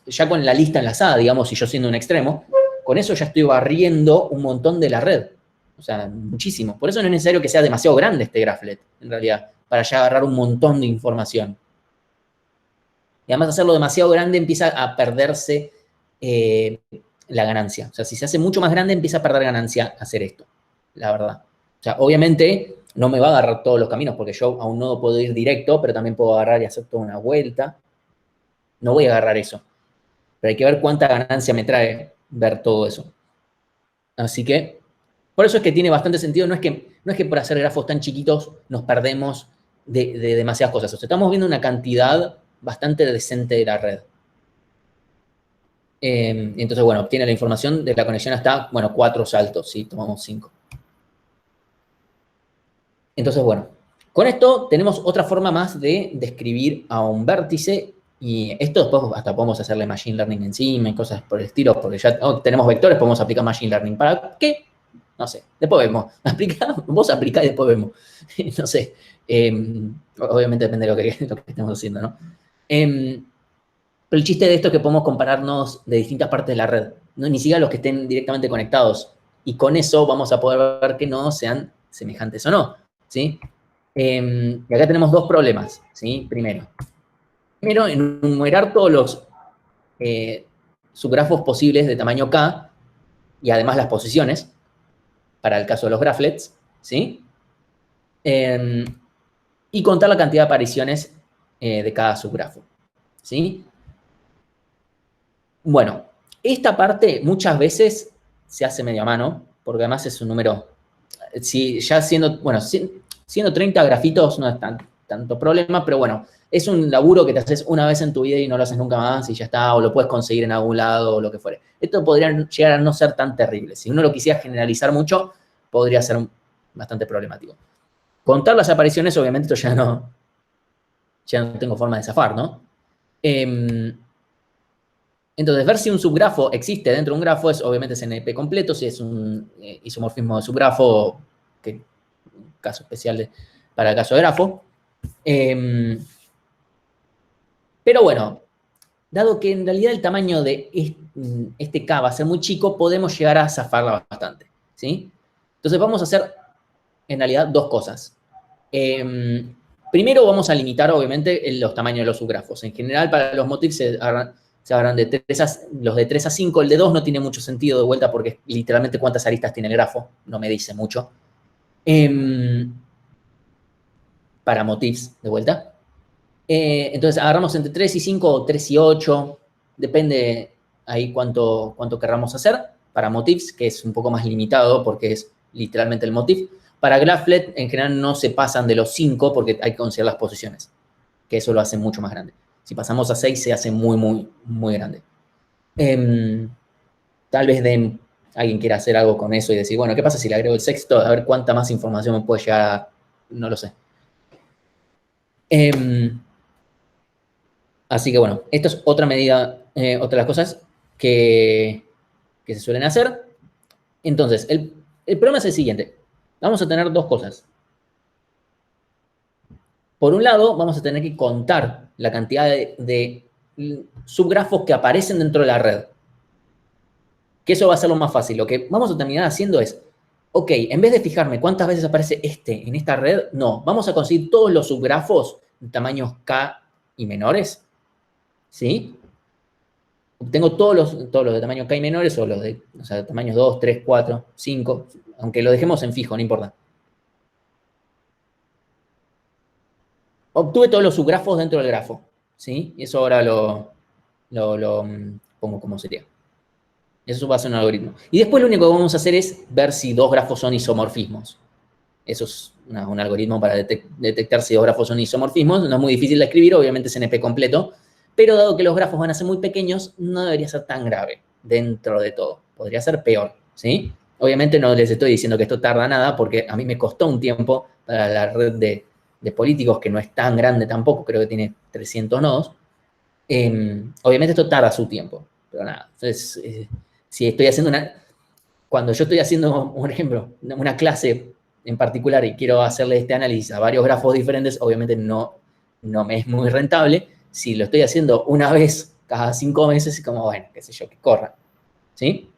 ya con la lista enlazada, digamos, si yo siendo un extremo, con eso ya estoy barriendo un montón de la red. O sea, muchísimo. Por eso no es necesario que sea demasiado grande este graph-let, en realidad, para ya agarrar un montón de información. Y además hacerlo demasiado grande empieza a perderse la ganancia. O sea, si se hace mucho más grande empieza a perder ganancia hacer esto, la verdad. O sea, obviamente no me va a agarrar todos los caminos porque yo a un nodo puedo ir directo, pero también puedo agarrar y hacer toda una vuelta. No voy a agarrar eso. Pero hay que ver cuánta ganancia me trae ver todo eso. Así que, por eso es que tiene bastante sentido. No es que por hacer grafos tan chiquitos nos perdemos de demasiadas cosas. O sea, estamos viendo una cantidad bastante decente de la red. Entonces, bueno, obtiene la información de la conexión hasta, bueno, 4 saltos, ¿sí? Tomamos 5. Entonces, bueno, con esto tenemos otra forma más de describir a un vértice y esto después hasta podemos hacerle machine learning encima y cosas por el estilo, porque ya tenemos vectores, podemos aplicar machine learning. ¿Para qué? No sé, después vemos. Vos aplicá y después vemos. No sé. Obviamente depende de lo que estemos haciendo, ¿no? Pero el chiste de esto es que podemos compararnos de distintas partes de la red, ¿no? Ni siquiera los que estén directamente conectados. Y con eso vamos a poder ver que no sean semejantes o no, ¿sí? Y acá tenemos dos problemas, ¿sí? Primero, enumerar todos los subgrafos posibles de tamaño K y además las posiciones, para el caso de los graphlets, ¿sí? Y contar la cantidad de apariciones de cada subgrafo, ¿sí? Bueno, esta parte muchas veces se hace medio a mano, porque además es un número, si ya siendo 30 grafitos no es tanto problema, pero bueno, es un laburo que te haces una vez en tu vida y no lo haces nunca más y ya está, o lo puedes conseguir en algún lado o lo que fuere. Esto podría llegar a no ser tan terrible. Si uno lo quisiera generalizar mucho, podría ser bastante problemático. Contar las apariciones, obviamente, esto ya no tengo forma de zafar, ¿no? Entonces, ver si un subgrafo existe dentro de un grafo es obviamente SNP completo, si es un isomorfismo de subgrafo, que un caso especial para el caso de grafo. Pero bueno, dado que en realidad el tamaño de este K va a ser muy chico, podemos llegar a zafarla bastante, ¿sí? Entonces vamos a hacer en realidad dos cosas. Primero vamos a limitar obviamente los tamaños de los subgrafos. En general para los motifs se hablan de los de 3 a 5, el de 2 no tiene mucho sentido de vuelta porque literalmente cuántas aristas tiene el grafo, no me dice mucho. Para motifs, de vuelta. Entonces agarramos entre 3 y 5 o 3 y 8, depende ahí cuánto querramos hacer. Para motifs, que es un poco más limitado porque es literalmente el motif. Para Graphlet, en general, no se pasan de los 5 porque hay que considerar las posiciones, que eso lo hace mucho más grande. Si pasamos a 6, se hace muy, muy, muy grande. Tal vez alguien quiera hacer algo con eso y decir, bueno, ¿qué pasa si le agrego el sexto? A ver cuánta más información me puede llegar a... No lo sé. Así que, bueno, esto es otra medida, otra de las cosas que se suelen hacer. Entonces, el problema es el siguiente. Vamos a tener dos cosas. Por un lado, vamos a tener que contar la cantidad de subgrafos que aparecen dentro de la red. Que eso va a ser lo más fácil. Lo que vamos a terminar haciendo es, ok, en vez de fijarme cuántas veces aparece en esta red, no, vamos a conseguir todos los subgrafos de tamaños K y menores, ¿sí? Tengo todos los de tamaño K y menores, o los de, o sea, tamaños 2, 3, 4, 5, aunque lo dejemos en fijo, no importa. Obtuve todos los subgrafos dentro del grafo, ¿sí? Y eso ahora ¿cómo sería? Eso va a ser un algoritmo. Y después lo único que vamos a hacer es ver si dos grafos son isomorfismos. Eso es un algoritmo para detectar si dos grafos son isomorfismos. No es muy difícil de escribir, obviamente es NP completo, pero dado que los grafos van a ser muy pequeños, no debería ser tan grave dentro de todo. Podría ser peor, ¿sí? Obviamente no les estoy diciendo que esto tarda nada, porque a mí me costó un tiempo para la red de políticos, que no es tan grande tampoco, creo que tiene 300 nodos. Obviamente esto tarda su tiempo, pero nada. Entonces, si estoy haciendo cuando yo estoy haciendo, por ejemplo, una clase en particular y quiero hacerle este análisis a varios grafos diferentes, obviamente no me es muy rentable. Si lo estoy haciendo una vez cada 5 meses, es como, bueno, qué sé yo, que corra, ¿sí?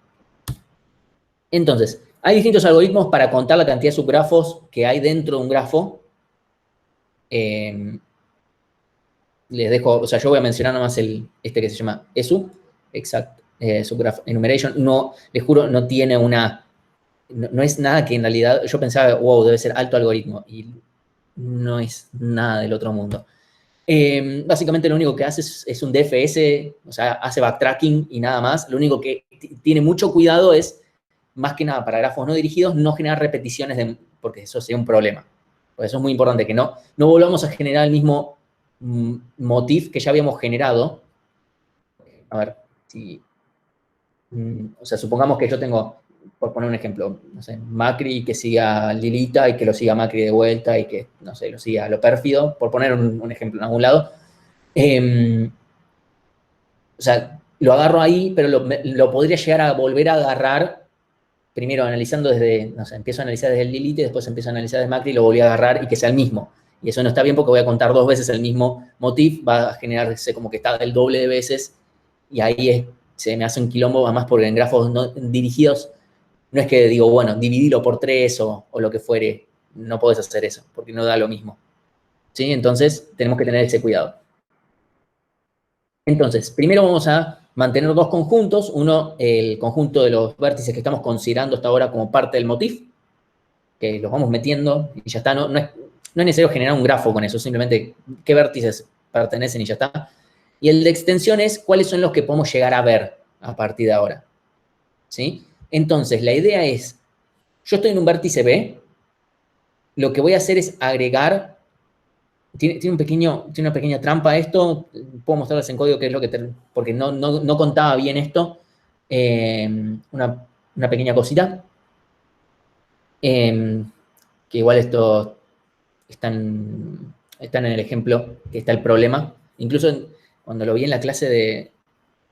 Entonces, hay distintos algoritmos para contar la cantidad de subgrafos que hay dentro de un grafo. Les dejo, o sea, yo voy a mencionar nomás este que se llama ESU, Exact Subgraph Enumeration. No, les juro, no tiene no es nada que en realidad, yo pensaba, wow, debe ser alto algoritmo, y no es nada del otro mundo. Básicamente lo único que hace es un DFS, o sea, hace backtracking y nada más. Lo único que tiene mucho cuidado es, más que nada para grafos no dirigidos, no generar repeticiones, porque eso sería un problema. Por eso es muy importante que no volvamos a generar el mismo motif que ya habíamos generado. A ver, si... o sea, supongamos que yo tengo, por poner un ejemplo, no sé, Macri que siga Lilita y que lo siga Macri de vuelta y que, no sé, lo siga lo pérfido, por poner un ejemplo en algún lado. O sea, lo agarro ahí, pero lo podría llegar a volver a agarrar, primero analizando desde, no sé, empiezo a analizar desde el Lilita y después empiezo a analizar desde Macri y lo volví a agarrar y que sea el mismo. Y eso no está bien porque voy a contar 2 veces el mismo motif, va a generarse como que está el doble de veces, y ahí se me hace un quilombo, además porque en grafos no dirigidos no es que digo, bueno, dividilo por 3 o lo que fuere, no podés hacer eso, porque no da lo mismo, ¿sí? Entonces, tenemos que tener ese cuidado. Entonces, primero vamos a mantener 2 conjuntos. Uno, el conjunto de los vértices que estamos considerando hasta ahora como parte del motif, que los vamos metiendo y ya está. No es necesario generar un grafo con eso, simplemente qué vértices pertenecen y ya está. Y el de extensiones, cuáles son los que podemos llegar a ver a partir de ahora, ¿sí? Entonces, la idea es, yo estoy en un vértice B, lo que voy a hacer es agregar, tiene una pequeña trampa esto, puedo mostrarles en código qué es lo que, porque no contaba bien esto, una pequeña cosita, que igual esto están en el ejemplo que está el problema. Incluso cuando lo vi en la clase de,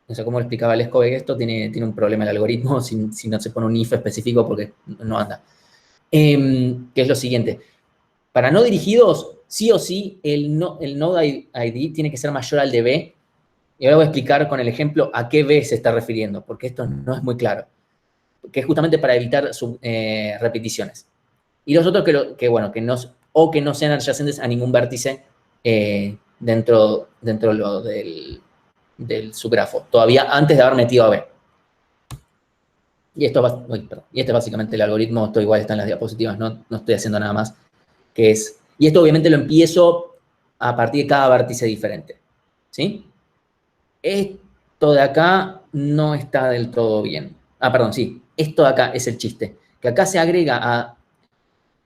no sé cómo lo explicaba Lescove, esto tiene un problema el algoritmo si no se pone un if específico porque no anda. Que es lo siguiente. Para no dirigidos, sí o sí, el node ID tiene que ser mayor al de B. Y ahora voy a explicar con el ejemplo a qué B se está refiriendo, porque esto no es muy claro. Que es justamente para evitar repeticiones. Y los otros que no sean adyacentes a ningún vértice dentro del subgrafo, todavía antes de haber metido a B. Y esto y este es básicamente el algoritmo, esto igual está en las diapositivas, no estoy haciendo nada más, y esto obviamente lo empiezo a partir de cada vértice diferente, ¿sí? Esto de acá no está del todo bien. Perdón, sí, esto de acá es el chiste, que acá se agrega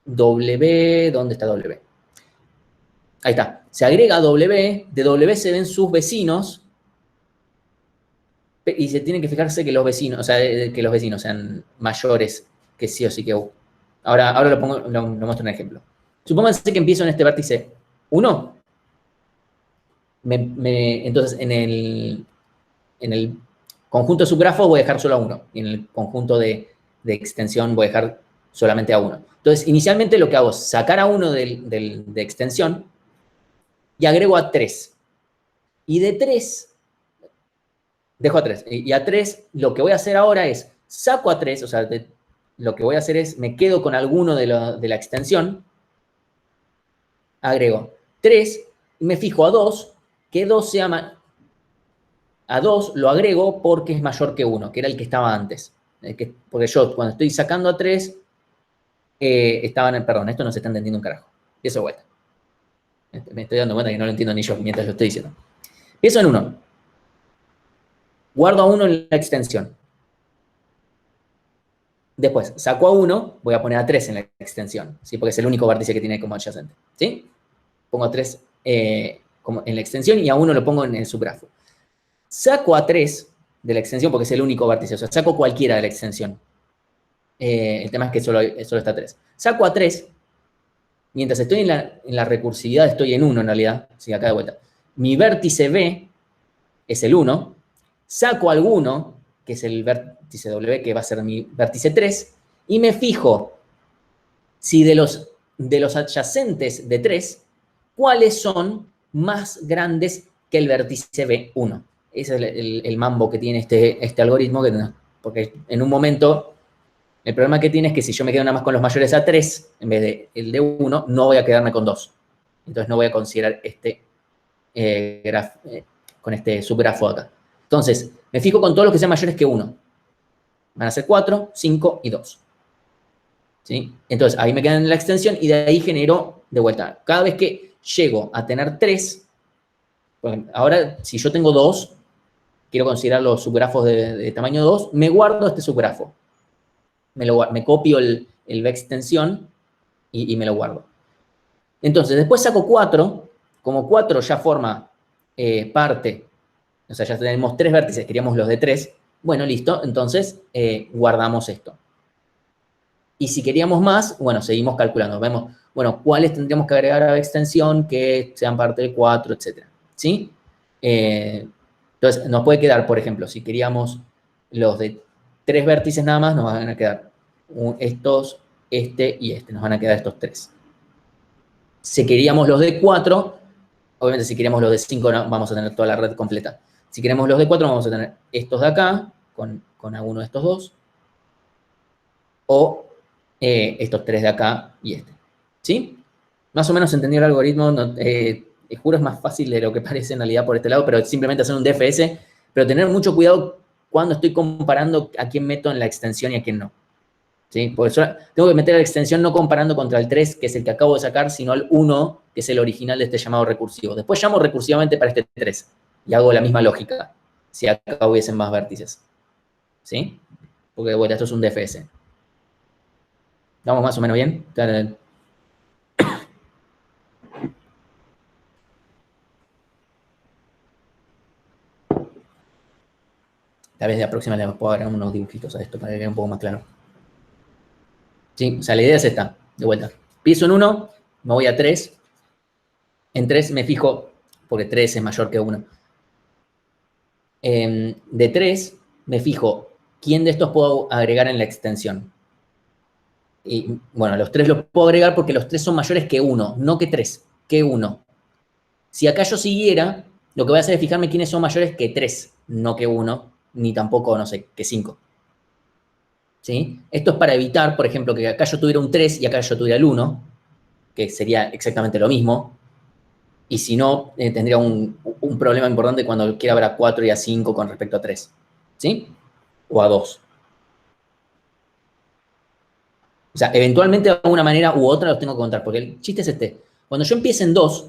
W, ¿dónde está W? Ahí está. Se agrega W, de W se ven sus vecinos, y se tienen que fijarse que los vecinos, o sea, que los vecinos sean mayores que sí o sí que U. Ahora lo muestro en un ejemplo. Supónganse que empiezo en este vértice 1. Entonces, en el conjunto de subgrafos voy a dejar solo a 1. Y en el conjunto de extensión voy a dejar solamente a 1. Entonces, inicialmente lo que hago es sacar a 1 de extensión y agrego a 3. Y de 3, dejo a 3. Y a 3, lo que voy a hacer ahora es, saco a 3, o sea, lo que voy a hacer es, me quedo con alguno de la extensión, agrego 3, y me fijo a 2, que 2 sea a 2 lo agrego porque es mayor que 1, que era el que estaba antes. Porque yo, cuando estoy sacando a 3, perdón, esto no se está entendiendo un carajo. Empiezo de vuelta. Me estoy dando cuenta que no lo entiendo ni yo mientras lo estoy diciendo. Empiezo en 1. Guardo a 1 en la extensión. Después, saco a 1, voy a poner a 3 en la extensión, ¿sí? Porque es el único vértice que tiene como adyacente. ¿Sí? Pongo a 3 como en la extensión y a 1 lo pongo en el subgrafo. Saco a 3 de la extensión porque es el único vértice, o sea, saco cualquiera de la extensión. El tema es que solo está 3. Saco a 3, mientras estoy en la recursividad, estoy en 1 en realidad, sí, acá de vuelta. Mi vértice B es el 1, saco alguno, que es el vértice W, que va a ser mi vértice 3, y me fijo si de los adyacentes de 3, cuáles son más grandes que el vértice B1. Ese es el mambo que tiene este algoritmo, porque en un momento, el problema que tiene es que si yo me quedo nada más con los mayores a 3, en vez de el de 1, no voy a quedarme con 2. Entonces no voy a considerar con este subgrafo acá. Entonces, me fijo con todos los que sean mayores que 1. Van a ser 4, 5 y 2. ¿Sí? Entonces, ahí me quedan en la extensión y de ahí genero de vuelta. Cada vez que llego a tener 3, ahora si yo tengo 2, quiero considerar los subgrafos de tamaño 2, me guardo este subgrafo. Me copio el B extensión y me lo guardo. Entonces, después saco 4, como 4 ya forma parte, o sea, ya tenemos 3 vértices, queríamos los de 3, bueno, listo, entonces guardamos esto. Y si queríamos más, bueno, seguimos calculando, vemos, bueno, cuáles tendríamos que agregar a la extensión que sean parte del 4, etc. ¿Sí? Entonces, nos puede quedar, por ejemplo, si queríamos los de 3 vértices nada más, nos van a quedar estos, este y este, nos van a quedar estos 3. Si queríamos los de 4, obviamente si queremos los de 5 no, vamos a tener toda la red completa. Si queremos los de 4, vamos a tener estos de acá, con alguno de estos 2, o estos 3 de acá y este. ¿Sí? Más o menos entendí el algoritmo, juro es más fácil de lo que parece en realidad por este lado, pero simplemente hacer un DFS, pero tener mucho cuidado cuando estoy comparando a quién meto en la extensión y a quién no. ¿Sí? Porque tengo que meter la extensión no comparando contra el 3, que es el que acabo de sacar, sino al 1, que es el original de este llamado recursivo. Después llamo recursivamente para este 3 y hago la misma lógica, si acá hubiesen más vértices. ¿Sí? Porque, bueno, esto es un DFS. ¿Estamos más o menos bien? Tal vez de la próxima le puedo agregar unos dibujitos a esto para que quede un poco más claro. ¿Sí? O sea, la idea es esta, de vuelta. Empiezo en 1, me voy a 3. En 3 me fijo, porque 3 es mayor que 1. De 3 me fijo quién de estos puedo agregar en la extensión. Y bueno, los 3 los puedo agregar porque los 3 son mayores que 1, no que 3, que 1. Si acá yo siguiera, lo que voy a hacer es fijarme quiénes son mayores que 3, no que 1, ni tampoco, no sé, que 5. ¿Sí? Esto es para evitar, por ejemplo, que acá yo tuviera un 3 y acá yo tuviera el 1, que sería exactamente lo mismo. Y si no, tendría un problema importante cuando quiera ver a 4 y a 5 con respecto a 3. ¿Sí? O a 2. O sea, eventualmente de alguna manera u otra los tengo que contar, porque el chiste es este. Cuando yo empiece en 2,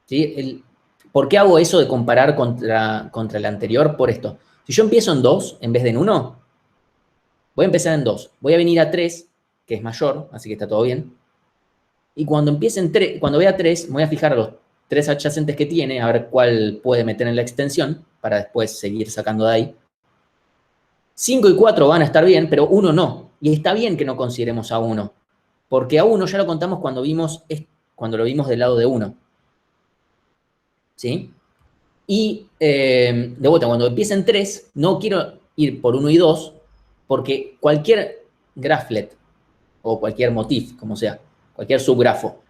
¿sí? ¿Por qué hago eso de comparar contra el anterior? Por esto. Si yo empiezo en 2 en vez de en 1, voy a empezar en 2. Voy a venir a 3, que es mayor, así que está todo bien. Y cuando cuando vea 3, me voy a fijar a los 3 adyacentes que tiene, a ver cuál puede meter en la extensión, para después seguir sacando de ahí. 5 y 4 van a estar bien, pero 1 no. Y está bien que no consideremos a 1, porque a 1 ya lo contamos cuando lo vimos del lado de 1. ¿Sí? Y de vuelta, cuando empiecen 3, no quiero ir por 1 y 2, porque cualquier graflet o cualquier motif, como sea, cualquier subgrafo,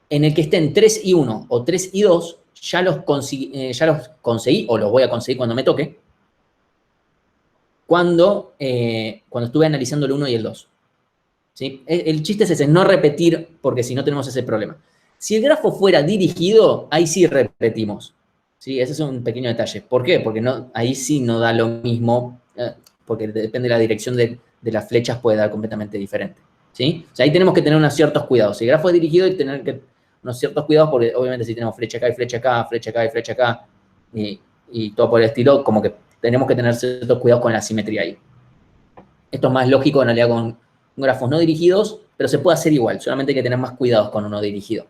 en el que estén 3 y 1 o 3 y 2, ya los conseguí o los voy a conseguir cuando me toque, cuando estuve analizando el 1 y el 2. ¿Sí? El chiste es ese, no repetir, porque si no tenemos ese problema. Si el grafo fuera dirigido, ahí sí repetimos. ¿Sí? Ese es un pequeño detalle. ¿Por qué? Porque ahí sí no da lo mismo, porque depende de la dirección de las flechas, puede dar completamente diferente. ¿Sí? O sea, ahí tenemos que tener unos ciertos cuidados. Si el grafo es dirigido, hay que tener unos ciertos cuidados, porque obviamente si tenemos flecha acá y flecha acá, flecha acá y flecha acá, y todo por el estilo, como que tenemos que tener ciertos cuidados con la simetría ahí. Esto es más lógico en realidad con grafos no dirigidos, pero se puede hacer igual, solamente hay que tener más cuidados con uno dirigido.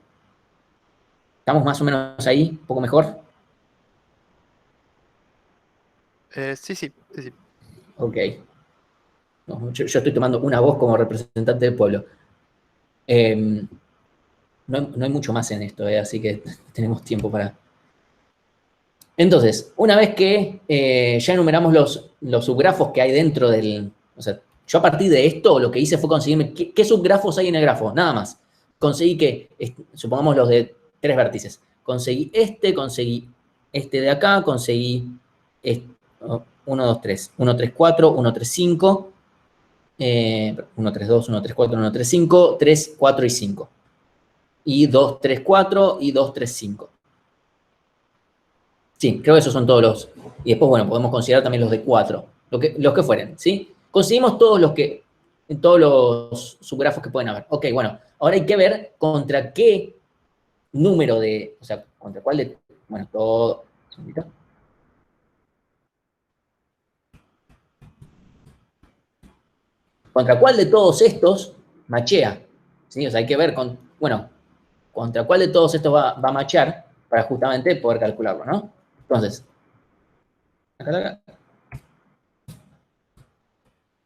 ¿Estamos más o menos ahí? ¿Un poco mejor? Sí. Ok. No, yo estoy tomando una voz como representante del pueblo. No hay mucho más en esto, así que tenemos tiempo para... Entonces, una vez que ya enumeramos los subgrafos que hay dentro del... O sea, yo a partir de esto lo que hice fue conseguirme qué subgrafos hay en el grafo, nada más. Conseguí que, supongamos los de 3 vértices, conseguí este de acá, conseguí 1, 2, 3, 1, 3, 4, 1, 3, 5, 1, 3, 2, 1, 3, 4, 1, 3, 5, 3, 4 y 5. Y 2, 3, 4 y 2, 3, 5. Sí, creo que esos son todos los... Y después, bueno, podemos considerar también los de 4, los que fueren, ¿sí? Conseguimos todos los subgrafos que pueden haber. Ok, bueno, ahora hay que ver contra qué número de... O sea, contra cuál de... Bueno, todo... ¿Contra cuál de todos estos machea? ¿Sí? O sea, hay que ver, bueno, contra cuál de todos estos va a machear para justamente poder calcularlo, ¿no?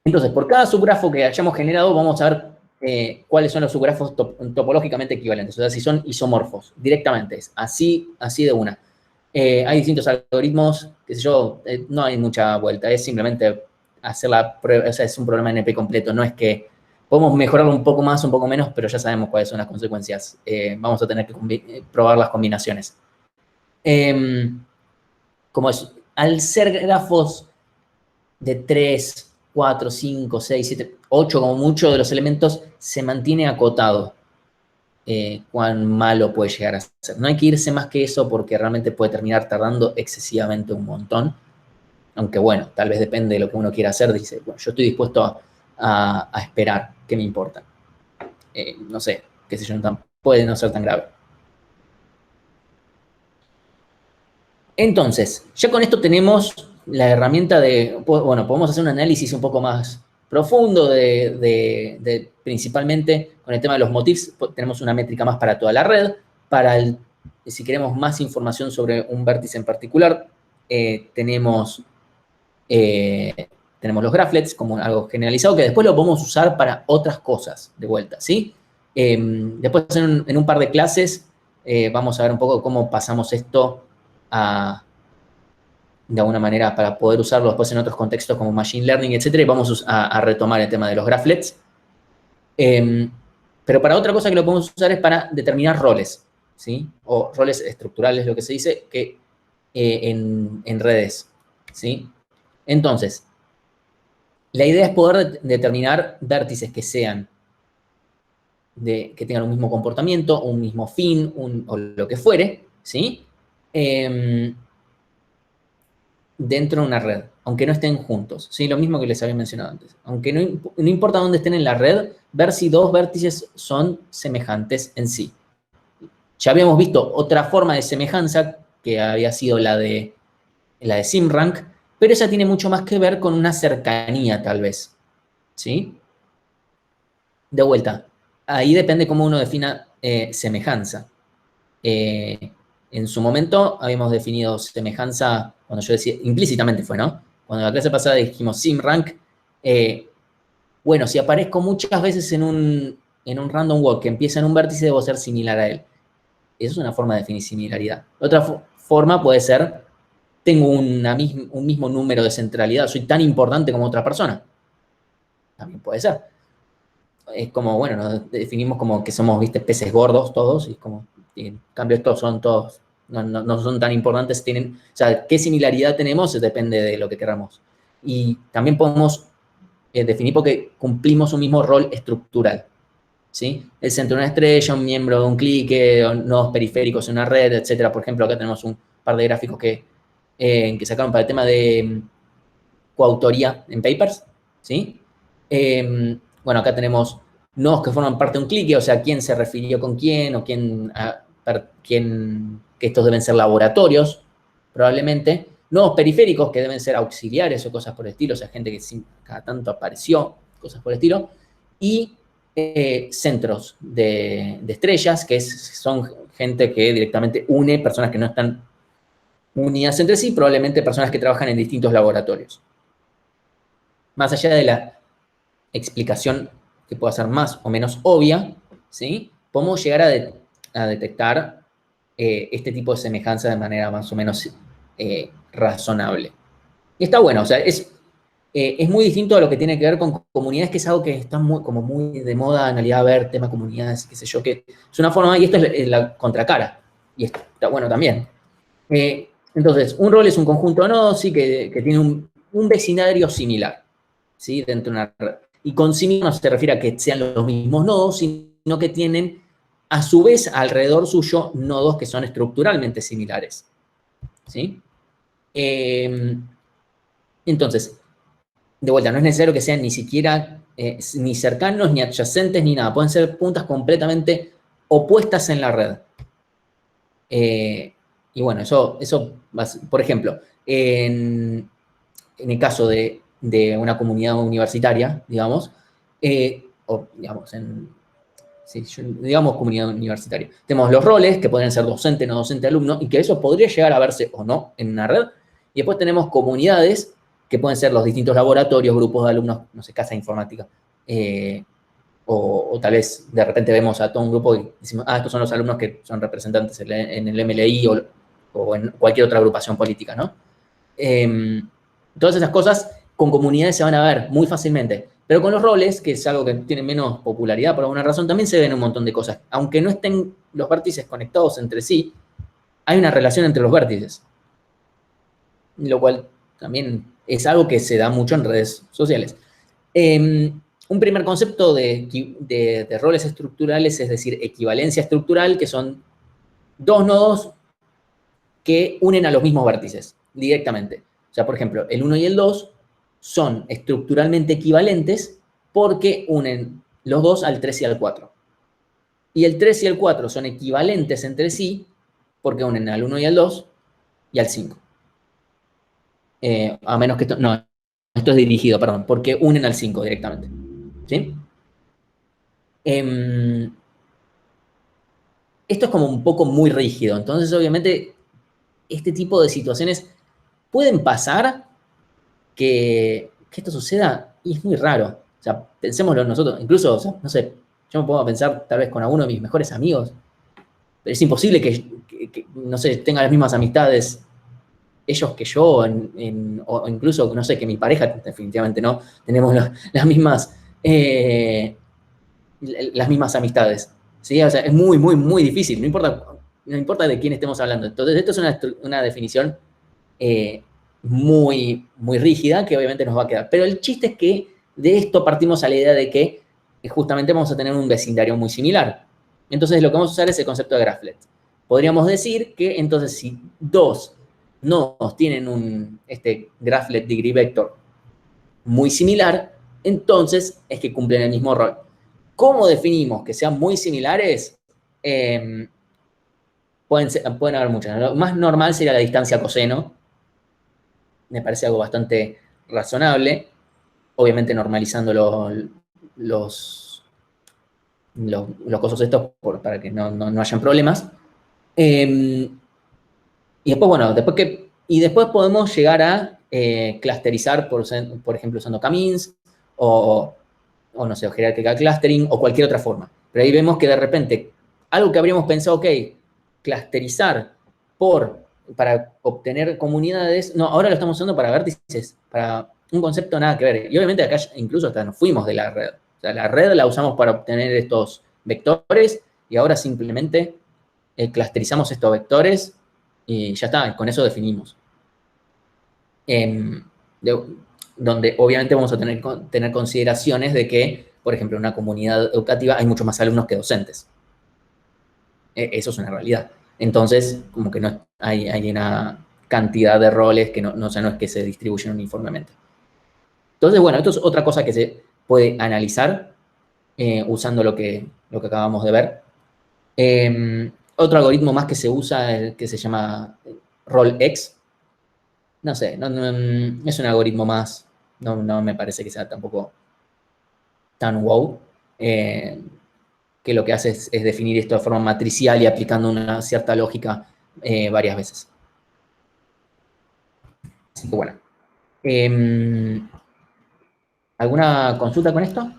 Entonces, por cada subgrafo que hayamos generado, vamos a ver cuáles son los subgrafos topológicamente equivalentes, o sea, si son isomorfos, directamente, así de una. Hay distintos algoritmos, qué sé yo, no hay mucha vuelta, es simplemente hacer la prueba, o sea, es un problema NP completo, no es que podemos mejorarlo un poco más, un poco menos, pero ya sabemos cuáles son las consecuencias. Vamos a tener que probar las combinaciones. Como es, al ser grafos de 3, 4, 5, 6, 7, 8 como mucho de los elementos, se mantiene acotado cuán malo puede llegar a ser. No hay que irse más que eso porque realmente puede terminar tardando excesivamente un montón. Aunque bueno, tal vez depende de lo que uno quiera hacer. Dice, bueno, yo estoy dispuesto a esperar, ¿qué me importa? No sé, qué sé yo, puede no ser tan grave. Entonces, ya con esto tenemos la herramienta de, bueno, podemos hacer un análisis un poco más profundo principalmente con el tema de los motifs. Tenemos una métrica más para toda la red. Si queremos más información sobre un vértice en particular, tenemos los graphlets como algo generalizado que después lo podemos usar para otras cosas de vuelta, ¿sí? Después en un par de clases vamos a ver un poco cómo pasamos esto de alguna manera para poder usarlo después en otros contextos como Machine Learning, etcétera, y vamos a retomar el tema de los graphlets. Pero para otra cosa que lo podemos usar es para determinar roles, ¿sí? O roles estructurales, lo que se dice, que en redes, ¿sí? Entonces, la idea es poder determinar vértices que sean que tengan un mismo comportamiento, un mismo fin, o lo que fuere, ¿sí? Dentro de una red, aunque no estén juntos, ¿sí? Lo mismo que les había mencionado antes. Aunque no importa dónde estén en la red, ver si dos vértices son semejantes en sí. Ya habíamos visto otra forma de semejanza, que había sido la de SimRank, pero esa tiene mucho más que ver con una cercanía, tal vez, ¿sí? De vuelta, ahí depende cómo uno defina semejanza. En su momento habíamos definido semejanza, cuando yo decía, implícitamente fue, ¿no? Cuando la clase pasada dijimos SimRank, bueno, si aparezco muchas veces en un random walk que empieza en un vértice, debo ser similar a él. Esa es una forma de definir similaridad. Otra forma puede ser, tengo un mismo número de centralidad, soy tan importante como otra persona. También puede ser. Es como, bueno, nos definimos como que somos, viste, peces gordos todos, y como, y en cambio estos son todos, no son tan importantes, o sea, qué similaridad tenemos depende de lo que queramos. Y también podemos definir porque cumplimos un mismo rol estructural, ¿sí? El centro de una estrella, un miembro de un clique, nodos periféricos en una red, etcétera. Por ejemplo, acá tenemos un par de gráficos que sacaron para el tema de coautoría en papers, ¿sí? Bueno, acá tenemos nodos que forman parte de un clique, o sea, quién se refirió con quién, o que estos deben ser laboratorios, probablemente. Nodos periféricos que deben ser auxiliares o cosas por el estilo, o sea, gente que cada tanto apareció, cosas por el estilo. Y centros de estrellas, que son gente que directamente une personas que no están unidas entre sí, probablemente personas que trabajan en distintos laboratorios. Más allá de la explicación que pueda ser más o menos obvia, ¿sí? Podemos llegar a detectar este tipo de semejanza de manera más o menos razonable. Y está bueno, o sea, es muy distinto a lo que tiene que ver con comunidades, que es algo que está como muy de moda en realidad, ver tema comunidades, qué sé yo, que es una forma, y esta es la contracara, y está bueno también. Entonces, un rol es un conjunto de nodos, sí, que tiene un vecindario similar, ¿sí? Dentro de una red. Y con similar no se refiere a que sean los mismos nodos, sino que tienen, a su vez, alrededor suyo, nodos que son estructuralmente similares, ¿sí? Entonces, de vuelta, no es necesario que sean ni siquiera ni cercanos, ni adyacentes, ni nada. Pueden ser puntas completamente opuestas en la red. Y bueno, eso por ejemplo, en el caso de una comunidad universitaria, digamos, o digamos, digamos comunidad universitaria, tenemos los roles, que pueden ser docente, no docente, alumno, y que eso podría llegar a verse o no en una red. Y después tenemos comunidades, que pueden ser los distintos laboratorios, grupos de alumnos, no sé, casa informática, o tal vez de repente vemos a todo un grupo y decimos, estos son los alumnos que son representantes en el MLI o en cualquier otra agrupación política, ¿no? Todas esas cosas con comunidades se van a ver muy fácilmente. Pero con los roles, que es algo que tiene menos popularidad por alguna razón, también se ven un montón de cosas. Aunque no estén los vértices conectados entre sí, hay una relación entre los vértices. Lo cual también es algo que se da mucho en redes sociales. Un primer concepto de roles estructurales, es decir, equivalencia estructural, que son dos nodos que unen a los mismos vértices directamente. O sea, por ejemplo, el 1 y el 2 son estructuralmente equivalentes porque unen los dos al 3 y al 4. Y el 3 y el 4 son equivalentes entre sí porque unen al 1 y al 2 y al 5. A menos que esto, no, esto es dirigido, perdón, porque unen al 5 directamente. ¿Sí? Esto es como un poco muy rígido, entonces obviamente este tipo de situaciones pueden pasar que esto suceda y es muy raro. O sea, pensémoslo nosotros, incluso, o sea, no sé, yo me pongo a pensar tal vez con alguno de mis mejores amigos, pero es imposible que no sé, tenga las mismas amistades ellos que yo, o incluso, no sé, que mi pareja, definitivamente no, tenemos las mismas amistades. ¿Sí? O sea, es muy, muy, muy difícil, no importa de quién estemos hablando. Entonces, esto es una definición muy, muy rígida que obviamente nos va a quedar. Pero el chiste es que de esto partimos a la idea de que justamente vamos a tener un vecindario muy similar. Entonces, lo que vamos a usar es el concepto de graph-let. Podríamos decir que entonces si dos nodos tienen este graph-let degree vector muy similar, entonces es que cumplen el mismo rol. ¿Cómo definimos que sean muy similares? Pueden haber muchas. Lo más normal sería la distancia coseno. Me parece algo bastante razonable. Obviamente normalizando los cosas estos para que no hayan problemas. Y después, bueno, después podemos llegar a clusterizar, por ejemplo, usando K-means o no sé, o jerárquica clustering o cualquier otra forma. Pero ahí vemos que de repente, algo que habríamos pensado, ok, clusterizar para obtener comunidades, no, ahora lo estamos usando para vértices, para un concepto nada que ver. Y obviamente acá incluso hasta nos fuimos de la red. O sea, la red la usamos para obtener estos vectores y ahora simplemente clusterizamos estos vectores y ya está, con eso definimos. Donde obviamente vamos a tener consideraciones de que, por ejemplo, en una comunidad educativa hay muchos más alumnos que docentes. Eso es una realidad. Entonces, como que no hay una cantidad de roles que no es que se distribuyen uniformemente. Entonces, bueno, esto es otra cosa que se puede analizar usando lo que acabamos de ver. Otro algoritmo más que se usa, que se llama RolX. No sé, es un algoritmo más, no me parece que sea tampoco tan wow, que lo que hace es definir esto de forma matricial y aplicando una cierta lógica varias veces. Así que bueno. ¿Alguna consulta con esto?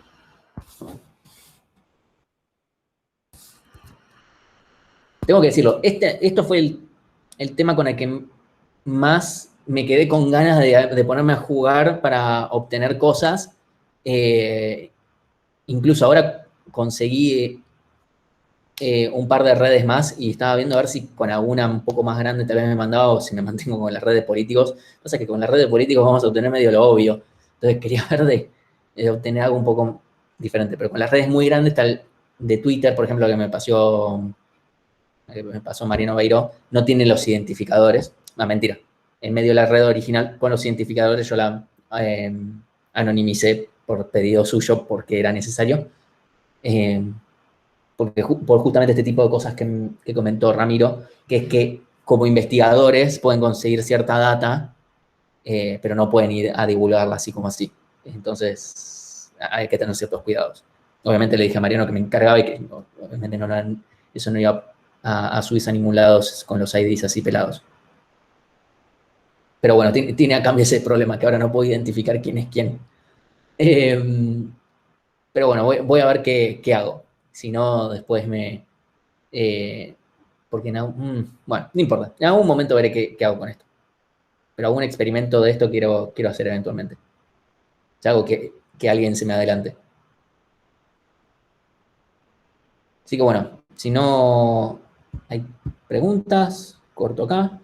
Tengo que decirlo, esto fue el tema con el que más me quedé con ganas de ponerme a jugar para obtener cosas. Incluso ahora conseguí un par de redes más y estaba viendo a ver si con alguna un poco más grande tal vez me mandaba o si me mantengo con las redes políticos. Pasa que con las redes políticos vamos a obtener medio lo obvio. Entonces quería ver de obtener algo un poco diferente. Pero con las redes muy grandes, tal de Twitter, por ejemplo, que me pasó Mariano Beiró, no tiene los identificadores. No, mentira. En medio de la red original, con los identificadores yo la anonimicé por pedido suyo porque era necesario. Por justamente este tipo de cosas que comentó Ramiro, que es que como investigadores pueden conseguir cierta data, pero no pueden ir a divulgarla así como así. Entonces, hay que tener ciertos cuidados. Obviamente le dije a Mariano que me encargaba y que obviamente eso no iba a subirse a ningún lado con los IDs así pelados. Pero bueno, tiene a cambio ese problema, que ahora no puedo identificar quién es quién. Pero bueno, voy a ver qué hago. Si no, después porque bueno, no importa. En algún momento veré qué hago con esto. Pero algún experimento de esto quiero hacer eventualmente. Es algo que alguien se me adelante. Así que bueno, si no hay preguntas, corto acá.